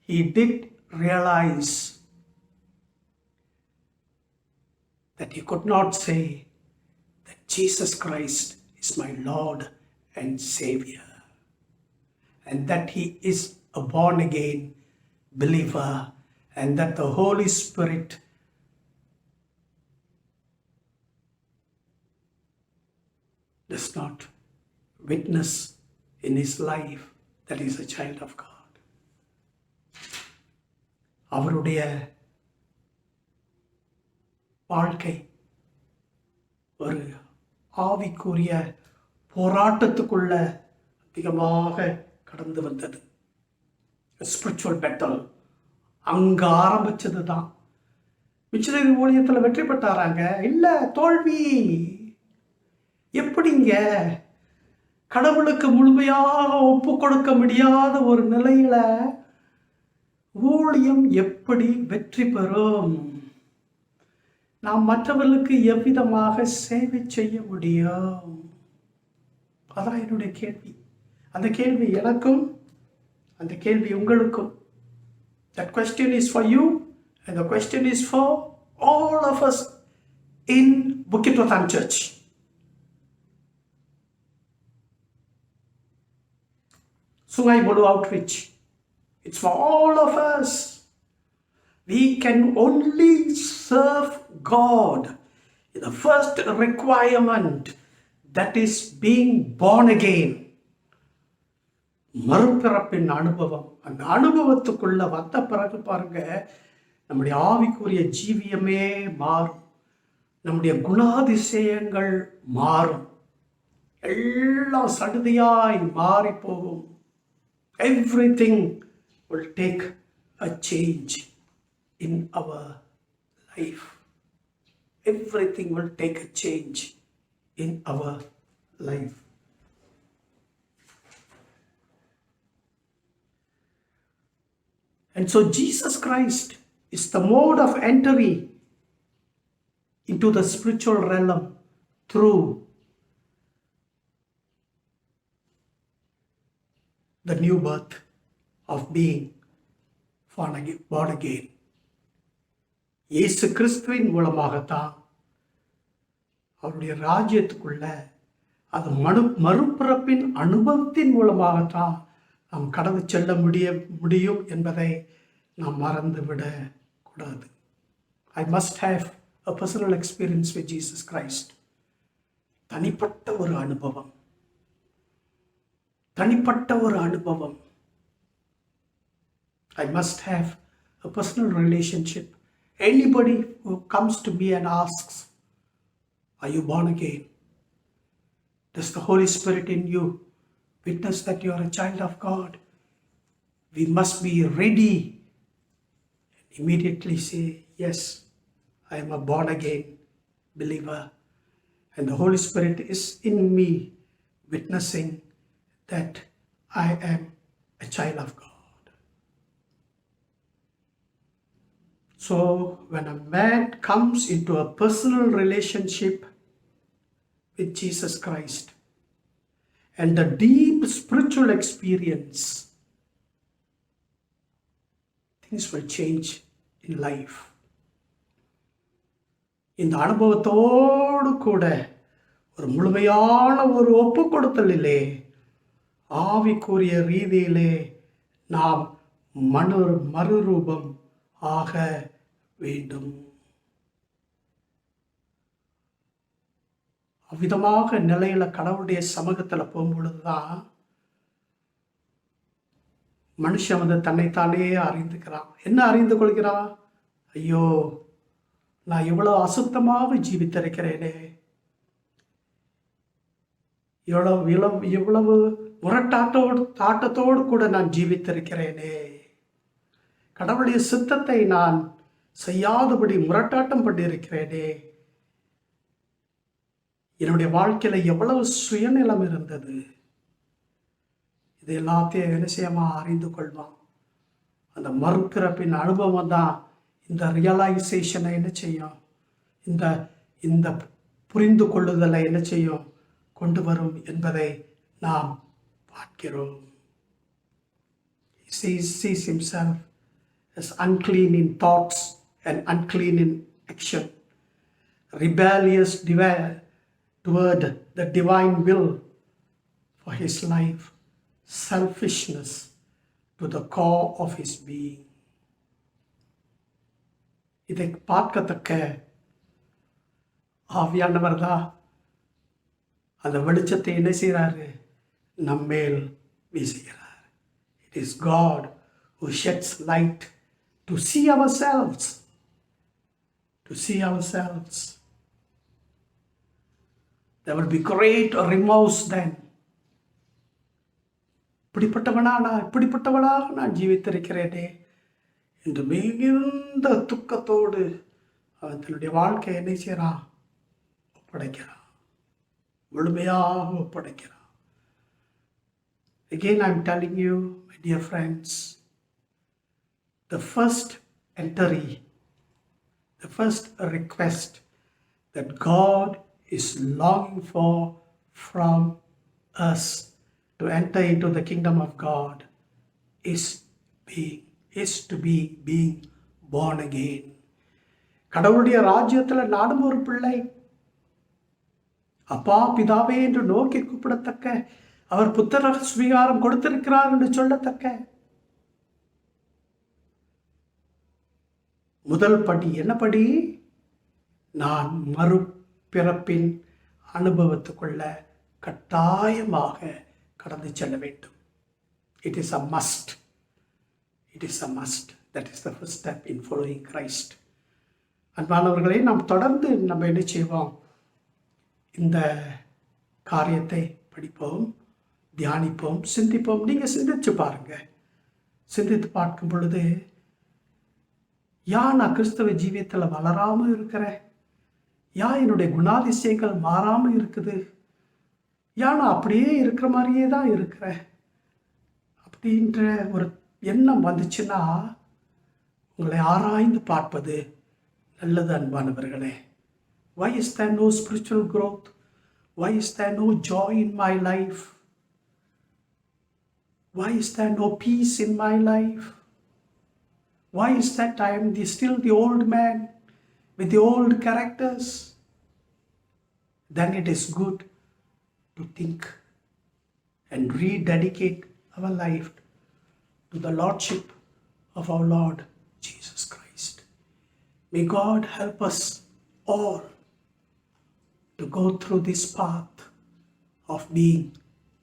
He did realize that he could not say that Jesus Christ is my Lord and Savior, and that he is a born-again believer, and that the Holy Spirit does not witness in his life that he is a child of God. அவருடைய வாழ்க்கை ஒரு ஆவிக்குரிய போராட்டத்துக்குள்ள அதிகமாக கடந்து வந்தது. Spiritual battle அங்க ஆரம்பிச்சது தான். மிஷனரி ஊழியத்தில் வெற்றி பெற்றாராங்க? இல்லை, தோல்வி. எப்படிங்க கடவுளுக்கு முழுமையாக ஒப்பு கொடுக்க முடியாத ஒரு நிலையில ஊழியம் எப்படி வெற்றி பெறும்? நாம் மற்றவர்களுக்கு எவ்விதமாக சேவை செய்ய முடியும்? அதான் என்னுடைய கேள்வி. அந்த கேள்வி எனக்கும், அந்த கேள்வி உங்களுக்கும். That question is for you and the question is for all of us in Bukit Rotan Church. Sungai Buloh Outreach It's for all of us. We can only serve God in the first requirement, that is being born again. மறுபிறப்பின் அனுபவம். அந்த அனுபவத்துக்குள்ள வந்த பிறகு பாருங்க, நம்முடைய ஆவிக்குரிய ஜீவியமே மாறும், நம்முடைய குணாதிசயங்கள் மாறும், எல்லாம் சடுதியாய் மாறி போகும். Everything will take a change in our life. Everything will take a change in our life. And so Jesus Christ is the mode of entry into the spiritual realm through the new birth of being born again. இயேசு கிறிஸ்துவின் மூலமாகத்தான் அவருடைய ராஜ்யத்துக்குள்ள, அது மறுபிறப்பின் அனுபவத்தின் மூலமாகத்தான் நாம் கடந்து செல்ல முடியும் என்பதை நாம் மறந்துவிடக் கூடாது. I must have a personal experience with Jesus Christ. தனிப்பட்ட ஒரு அனுபவம், தனிப்பட்ட ஒரு அனுபவம். I must have a personal relationship. Anybody who comes to me and asks, are you born again? Does the Holy Spirit in you witness that you are a child of God? We must be ready and immediately say, yes, I am a born again believer, and the Holy Spirit is in me witnessing that I am a child of God. So when a man comes into a personal relationship with Jesus Christ and the deep spiritual experience, things will change in life. இந்த அனுபவத்தோடு கூட ஒரு முழுமையான ஒரு ஒப்பு கொடுத்தலிலே, ஆவிக்குரிய ரீதியிலே நாம் மறுரூபம் ஆக வேண்டும். அவ்விதமாக நிலையில கடவுளுடைய சமூகத்தில் போகும்பொழுதுதான் மனுஷன் தன்னைத்தானே அறிந்துக்கிறான். என்ன அறிந்து கொள்கிறான்? ஐயோ, நான் இவ்வளவு அசுத்தமாக ஜீவித்திருக்கிறேனே, இவ்வளவு முரட்டாட்டத்தோடு கூட நான் ஜீவித்திருக்கிறேனே, கடவுளுடைய சித்தத்தை நான் செய்யாதபடி முரட்டாட்டம் பண்ணியிருக்கிறேனே, என்னுடைய வாழ்க்கையில எவ்வளவு சுயநலம் இருந்தது, இது எல்லாத்தையும் நிச்சயமா அறிந்து கொள்வான். அந்த மறுபிறப்பின் அனுபவம் தான் இந்த ரியலைசேஷனை என்ன செய்யும், இந்த புரிந்து கொள்ளுதலை என்ன செய்யும், கொண்டு வரும் என்பதை நாம் பார்க்கிறோம். He sees himself as unclean in thoughts and unclean in action, rebellious toward the divine will for his life, selfishness to the core of his being. இதை பார்க்கத்தக்க ஆவியானவர் தான் அந்த வெளிச்சத்தை என்ன செய்கிறாரு, நம்மேல் வீசுகிறார். It is God who sheds light to see ourselves, There will be great remorse then. இப்படிப்பட்டவனாக நான் ஜீவித்திருக்கிறேனே என்று மிகுந்த துக்கத்தோடு அவன் தன்னுடைய வாழ்க்கையை என்ன செய்கிறான், ஒப்படைக்கிறான், முழுமையாக ஒப்படைக்கிறான். Again, I'm telling you, my dear friends, the first entry, the first request that God is longing for from us to enter into the kingdom of God is to be being born again. கடவுளுடைய ராஜ்யத்தில் நானும் ஒரு பிள்ளை, அப்பா பிதாவே என்று நோக்கி கூப்பிடத்தக்க, அவர் புத்திர சுவீகாரம் கொடுத்திருக்கிறார் என்று சொல்லத்தக்க முதல் படி என்ன படி? நான் மறுபிறப்பின் அனுபவத்துக்குள்ள கட்டாயமாக கடந்து செல்ல வேண்டும். It is a must. It is a must. That is the first step in following Christ. அன்பானவர்களே, நாம் தொடர்ந்து நம்ம என்ன செய்வோம்? இந்த காரியத்தை படிப்போம், தியானிப்போம், சிந்திப்போம். நீங்கள் சிந்திச்சு பாருங்க. சிந்தித்து பார்க்கும் பொழுது, நான் கிறிஸ்தவ ஜீவியத்தில் வளராமல் இருக்கிறேன், என்னுடைய குணாதிசயங்கள் மாறாமல் இருக்குது, நான் அப்படியே இருக்கிற மாதிரியே தான் இருக்கிறேன் அப்படின்ற ஒரு எண்ணம் வந்துச்சுன்னா உங்களை ஆராய்ந்து பார்ப்பது நல்லது. அன்பானவர்களே, why is there no spiritual growth? Why is there no joy in my life? Why is there no peace in my life? Why is that I am still the old man with the old characters? Then it is good to think and rededicate our life to the Lordship of our Lord Jesus Christ. May God help us all to go through this path of being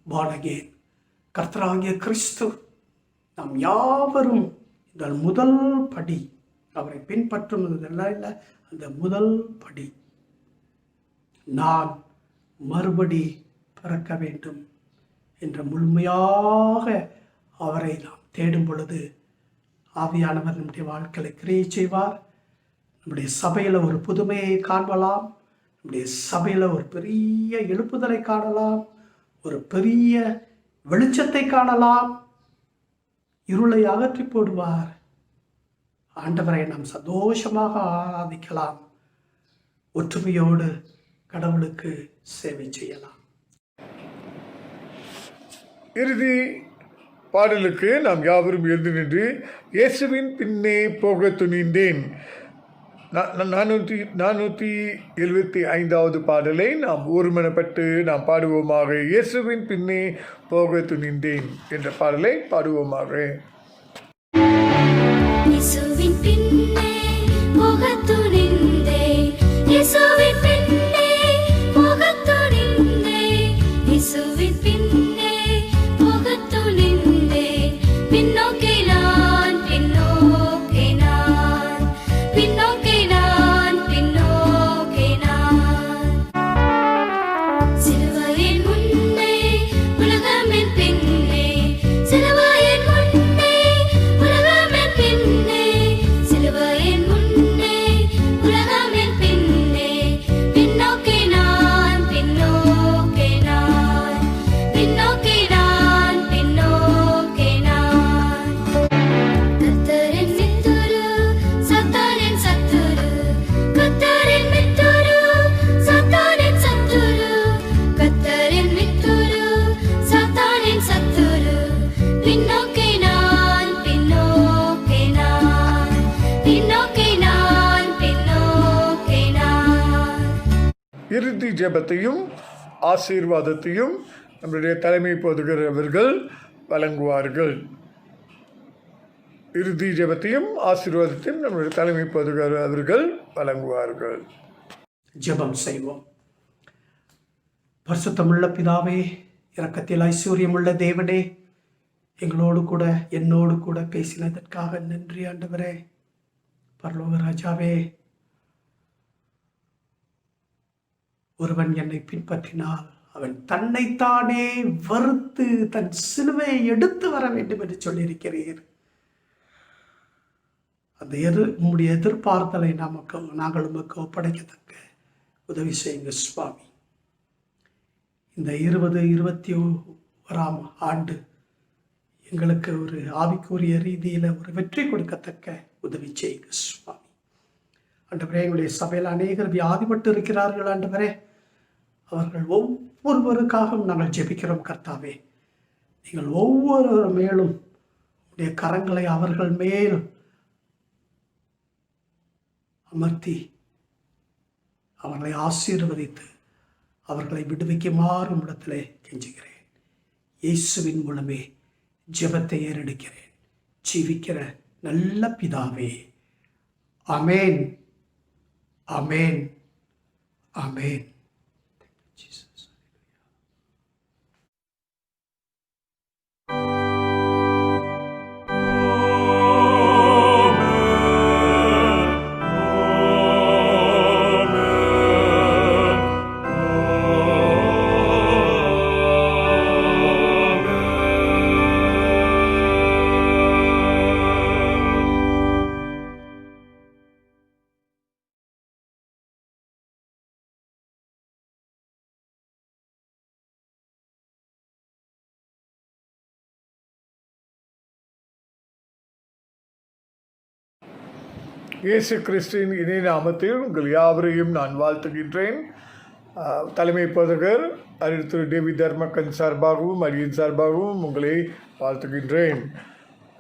born again. கர்த்தராகிய கிறிஸ்து நாம் யாவரும் இந்த முதல் படி, அவரை பின்பற்றுவதெல்லாம் இல்லை, அந்த முதல் படி, நான் மறுபடி பிறக்க வேண்டும் என்ற முழுமையாக அவரை நாம் தேடும் பொழுது ஆவியானவர் நம்முடைய வாழ்க்கையில் கிரியை செய்வார். நம்முடைய சபையில் ஒரு புதுமையை காணலாம், நம்முடைய சபையில் ஒரு பெரிய எழுப்புதலை காணலாம், ஒரு பெரிய வெளிச்சத்தை காணலாம். இருளை அகற்றி போடுவார். ஆண்டவரை நாம் சந்தோஷமாக ஆராதிக்கலாம். ஒற்றுமையோடு கடவுளுக்கு சேவை செய்யலாம். இறுதி பாடலுக்கு நாம் யாவரும் எழுந்து நின்று இயேசுவின் பின்னே போக துணிந்தேன் 475வது பாடலை நாம் ஒருமனப்பட்டு நாம் பாடுவோமாக. இயேசுவின் பின்னே போக துணிந்தேன் என்ற பாடலை பாடுவோமாக. இயேசுவின் பின்னே போகத் துணிந்தேன், இயேசுவின் பின்னே போகத் துணிந்தேன், இயேசுவின் பின்னே போகத் துணிந்தேன். பின்னோக்கி நான், பின்னோக்கி நான், பின்னோக்கி நான், பின்னோக்கி நான். சிலுவையின் முன்னே உலகமென் பின்னே, சிலுவையின் முன்னே உலகமென் பின்னே, சிலுவையின் முன்னே உலகமென் பின்னே. பின்னோக்கி நான், பின்னோக்கி நான், பின்னோக்கி நான், பின்னோக்கி நான். கர்த்தரின் மித்துரு, சாத்தானின் சத்துரு, கர்த்தரின் மித்துரு, சாத்தானின் சத்துரு, கர்த்தரின் மித்துரு, சாத்தானின் சத்துரு. பின்னோக்கி நான், பின்னோக்கி நான், பின்னோக்கி நான், பின்னோக்கி நான். இறுதி ஜெபத்தையும் ஆசீர்வாதத்தையும் நம்முடைய தலைமை போதுகிறவர்கள் வழங்குவார்கள். இறுதி ஜெபத்தையும் ஆசீர்வாதத்தையும் நம்முடைய தலைமை போதுகிறவர்கள் வழங்குவார்கள். ஜெபம் செய்வோம். பரிசுத்தமுள்ள பிதாவே, இரக்கத்தில் ஐஸ்வர்யமுள்ள தேவனே, எங்களோடு கூட என்னோடு கூட பேசினதற்காக நன்றி ஆண்டவரே. பரலோக ராஜாவே, ஒருவன் என்னை பின்பற்றினால் அவன் தன்னைத்தானே வறுத்து தன் சிலுவையை எடுத்து வர வேண்டும் என்று சொல்லியிருக்கிறீர். அந்த உம்முடைய எதிர்பார்த்தலை நாங்கள் உமக்கு ஒப்படைக்கத்தக்க உதவி செய்யுங்க சுவாமி. இந்த 2021ஆம் ஆண்டு எங்களுக்கு ஒரு ஆவிக்குரிய ரீதியில் ஒரு வெற்றி கொடுக்கத்தக்க உதவி செய்யுங்க சுவாமி. ஆண்டவரே, எங்களுடைய சபையில் அநேகர் வியாதிப்பட்டு இருக்கிறார்கள் ஆண்டவரே. அவர்கள் ஒவ்வொருவருக்காகவும் நாங்கள் ஜெபிக்கிறோம் கர்த்தாவே. நீங்கள் ஒவ்வொரு மேலும் உடைய கரங்களை அவர்கள் மேல் அமர்த்தி அவர்களை ஆசீர்வதித்து அவர்களை விடுவிக்குமாறு இடத்திலே கெஞ்சுகிறேன். இயேசுவின் மூலமே ஜெபத்தை ஏறெடுக்கிறேன். ஜீவிக்கிற நல்ல பிதாவே, Amen. Amen. Amen. Jesus. இயேசு கிறிஸ்துவின் இணைய நாமத்தில் உங்கள் யாவரையும் நான் வாழ்த்துகின்றேன். தலைமை போதகர் அருள் திரு டேவிட் தர்மக்கன் சார்பாகவும் அடியின் சார்பாகவும் உங்களை வாழ்த்துகின்றேன்.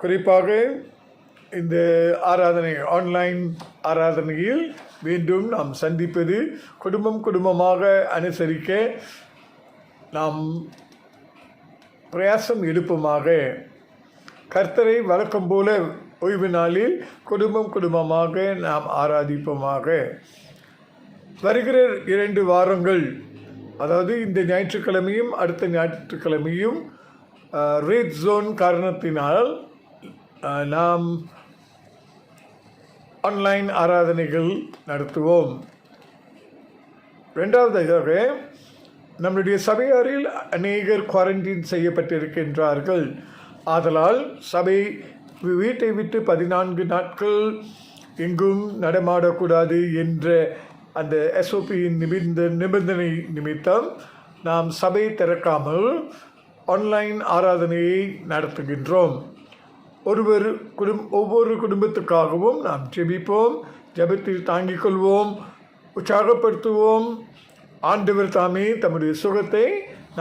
குறிப்பாக இந்த ஆராதனை ஆன்லைன் ஆராதனையில் மீண்டும் நாம் சந்திப்பது குடும்பமாக அனுசரிக்க நாம் பிரயாசம் எடுப்போமாக. கர்த்தரை வழக்கம் போல ஓய்வு நாளில் குடும்பமாக நாம் ஆராதிப்போமாக. வருகிற 2 வாரங்கள், அதாவது இந்த ஞாயிற்றுக்கிழமையும் அடுத்த ஞாயிற்றுக்கிழமையும் ரெட் ஜோன் காரணத்தினால் நாம் ஆன்லைன் ஆராதனைகள் நடத்துவோம். 2வதாக நம்முடைய சபையாரில் அநேகர் குவாரண்டைன் செய்யப்பட்டிருக்கின்றார்கள். ஆதலால் சபை வீட்டை விட்டு 14 நாட்கள் எங்கும் நடமாடக்கூடாது என்ற அந்த எஸ்ஓபியின் நிபந்தனை நிமித்தம் நாம் சபை திறக்காமல் ஆன்லைன் ஆராதனையை நடத்துகின்றோம். ஒவ்வொரு குடும்பத்துக்காகவும் நாம் ஜெபிப்போம், ஜெபத்தில் தாங்கிக் கொள்வோம், உற்சாகப்படுத்துவோம். ஆண்டவர் தாமே தம்முடைய சுகத்தை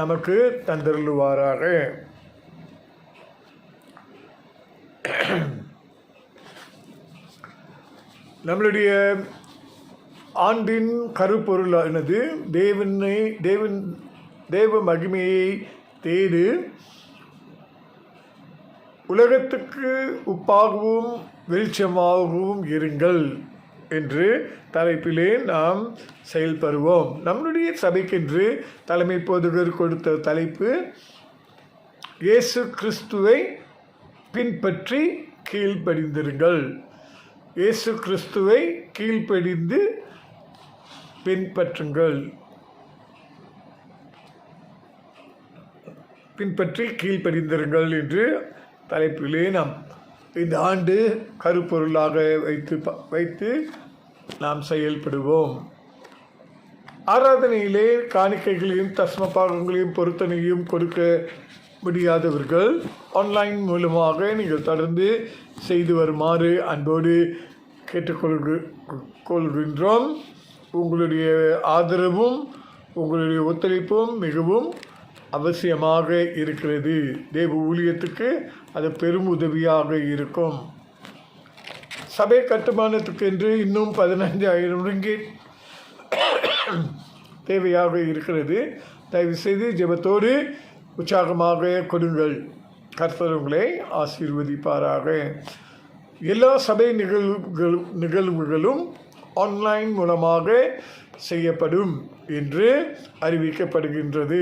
நமக்கு தந்தருளுவாராக. நம்மளுடைய ஆண்டின் கருப்பொருளானது தேவ மகிமையை தேடு, உலகத்துக்கு உப்பாகவும் வெளிச்சமாகவும் இருங்கள் என்று தலைப்பிலே நாம் செயல்படுவோம். நம்முடைய சபைக்கென்று தலைமை போதகர் கொடுத்த தலைப்பு இயேசு கிறிஸ்துவை பின்பற்றி கீழ்ப்படிந்திருங்கள். இயேசு கிறிஸ்துவை கீழ்ப்படிந்து பின்பற்றி கீழ்ப்படிந்திருங்கள் என்று தலைப்பிலே நாம் இந்த ஆண்டு கருப்பொருளாக வைத்து நாம் செயல்படுவோம். ஆராதனையிலே காணிக்கைகளையும் தஸ்ம பாகங்களையும் பொருத்தனையும் கொடுக்க முடியாதவர்கள் ஆன்லைன் மூலமாக நீங்கள் தொடர்ந்து செய்து வருமாறு அன்போடு கேட்டுக்கொள்கின்றோம். உங்களுடைய ஆதரவும் உங்களுடைய ஒத்துழைப்பும் மிகவும் அவசியமாக இருக்கிறது. தேவ ஊழியத்துக்கு அது பெரும் உதவியாக இருக்கும். சபை கட்டுமானத்துக்கென்று இன்னும் 15,000 ரிங்கிட் தேவையாக இருக்கிறது. தயவுசெய்து ஜெபத்தோடு உற்சாகமாக கொடுங்கள். கர்த்தர் உங்களை ஆசீர்வதிப்பாராக. எல்லா சபை நிகழ்வுகளும் ஆன்லைன் மூலமாக செய்யப்படும் என்று அறிவிக்கப்படுகின்றது.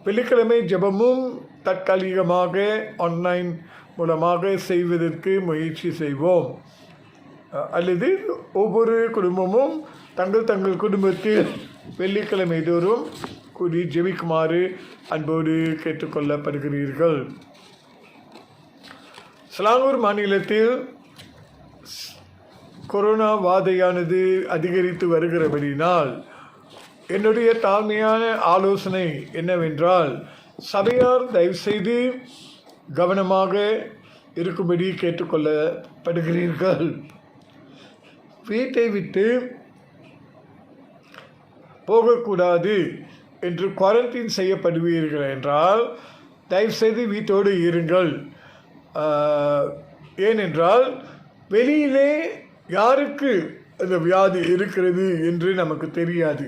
வெள்ளிக்கிழமை ஜெபமும் தற்காலிகமாக ஆன்லைன் மூலமாக செய்வதற்கு முயற்சி செய்வோம். அல்லது ஒவ்வொரு குடும்பமும் தங்கள் குடும்பத்தில் வெள்ளிக்கிழமை தோறும் கூடி ஜெபிக்குமாறு அன்போடு கேட்டுக்கொள்ளப்படுகிறீர்கள். ஸ்லாங்கூர் மாநிலத்தில் கொரோனா வாதையானது அதிகரித்து வருகிறபடினால் என்னுடைய தாழ்மையான ஆலோசனை என்னவென்றால், சபையார் தயவுசெய்து கவனமாக இருக்கும்படி கேட்டுக்கொள்ளப்படுகிறீர்கள். வீட்டை விட்டு போகக்கூடாது என்று குவாரண்டைன் செய்யப்படுவீர்கள் என்றால் தயவுசெய்து வீட்டோடு இருங்கள். ஏனென்றால் வெளியிலே யாருக்கு அந்த வியாதி இருக்கிறது என்று நமக்கு தெரியாது.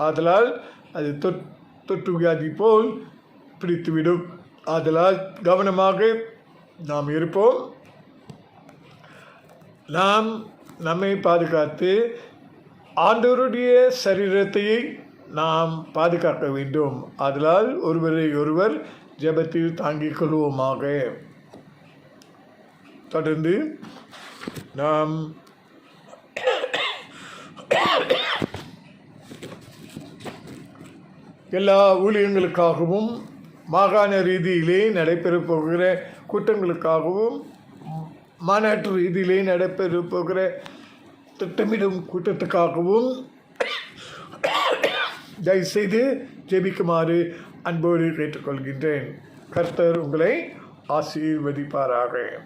ஆதலால் அது தொற்று வியாதி போல் பிடித்துவிடும். ஆதலால் கவனமாக நாம் இருப்போம். நாம் நம்மை பாதுகாத்து ஆண்டவருடைய சரீரத்தை நாம் பாதுகாக்க வேண்டும். ஆதலால் ஒருவரை ஒருவர் ஜெபத்தில் தாங்கிக் கொள்வோமாக. தொடர்ந்து நாம் எல்லா ஊழியங்களுக்காகவும் மாகாண ரீதியிலே நடைபெறப் போகிற கூட்டங்களுக்காகவும் மாநாட்டு ரீதியிலே நடைபெறப் போகிற திட்டமிடும் கூட்டத்துக்காகவும் தயவுசெய்து ஜெபிக்குமாறு அன்போடு கேட்டுக்கொள்கின்றேன். கர்த்தர் உங்களை ஆசீர்வதிப்பாராக.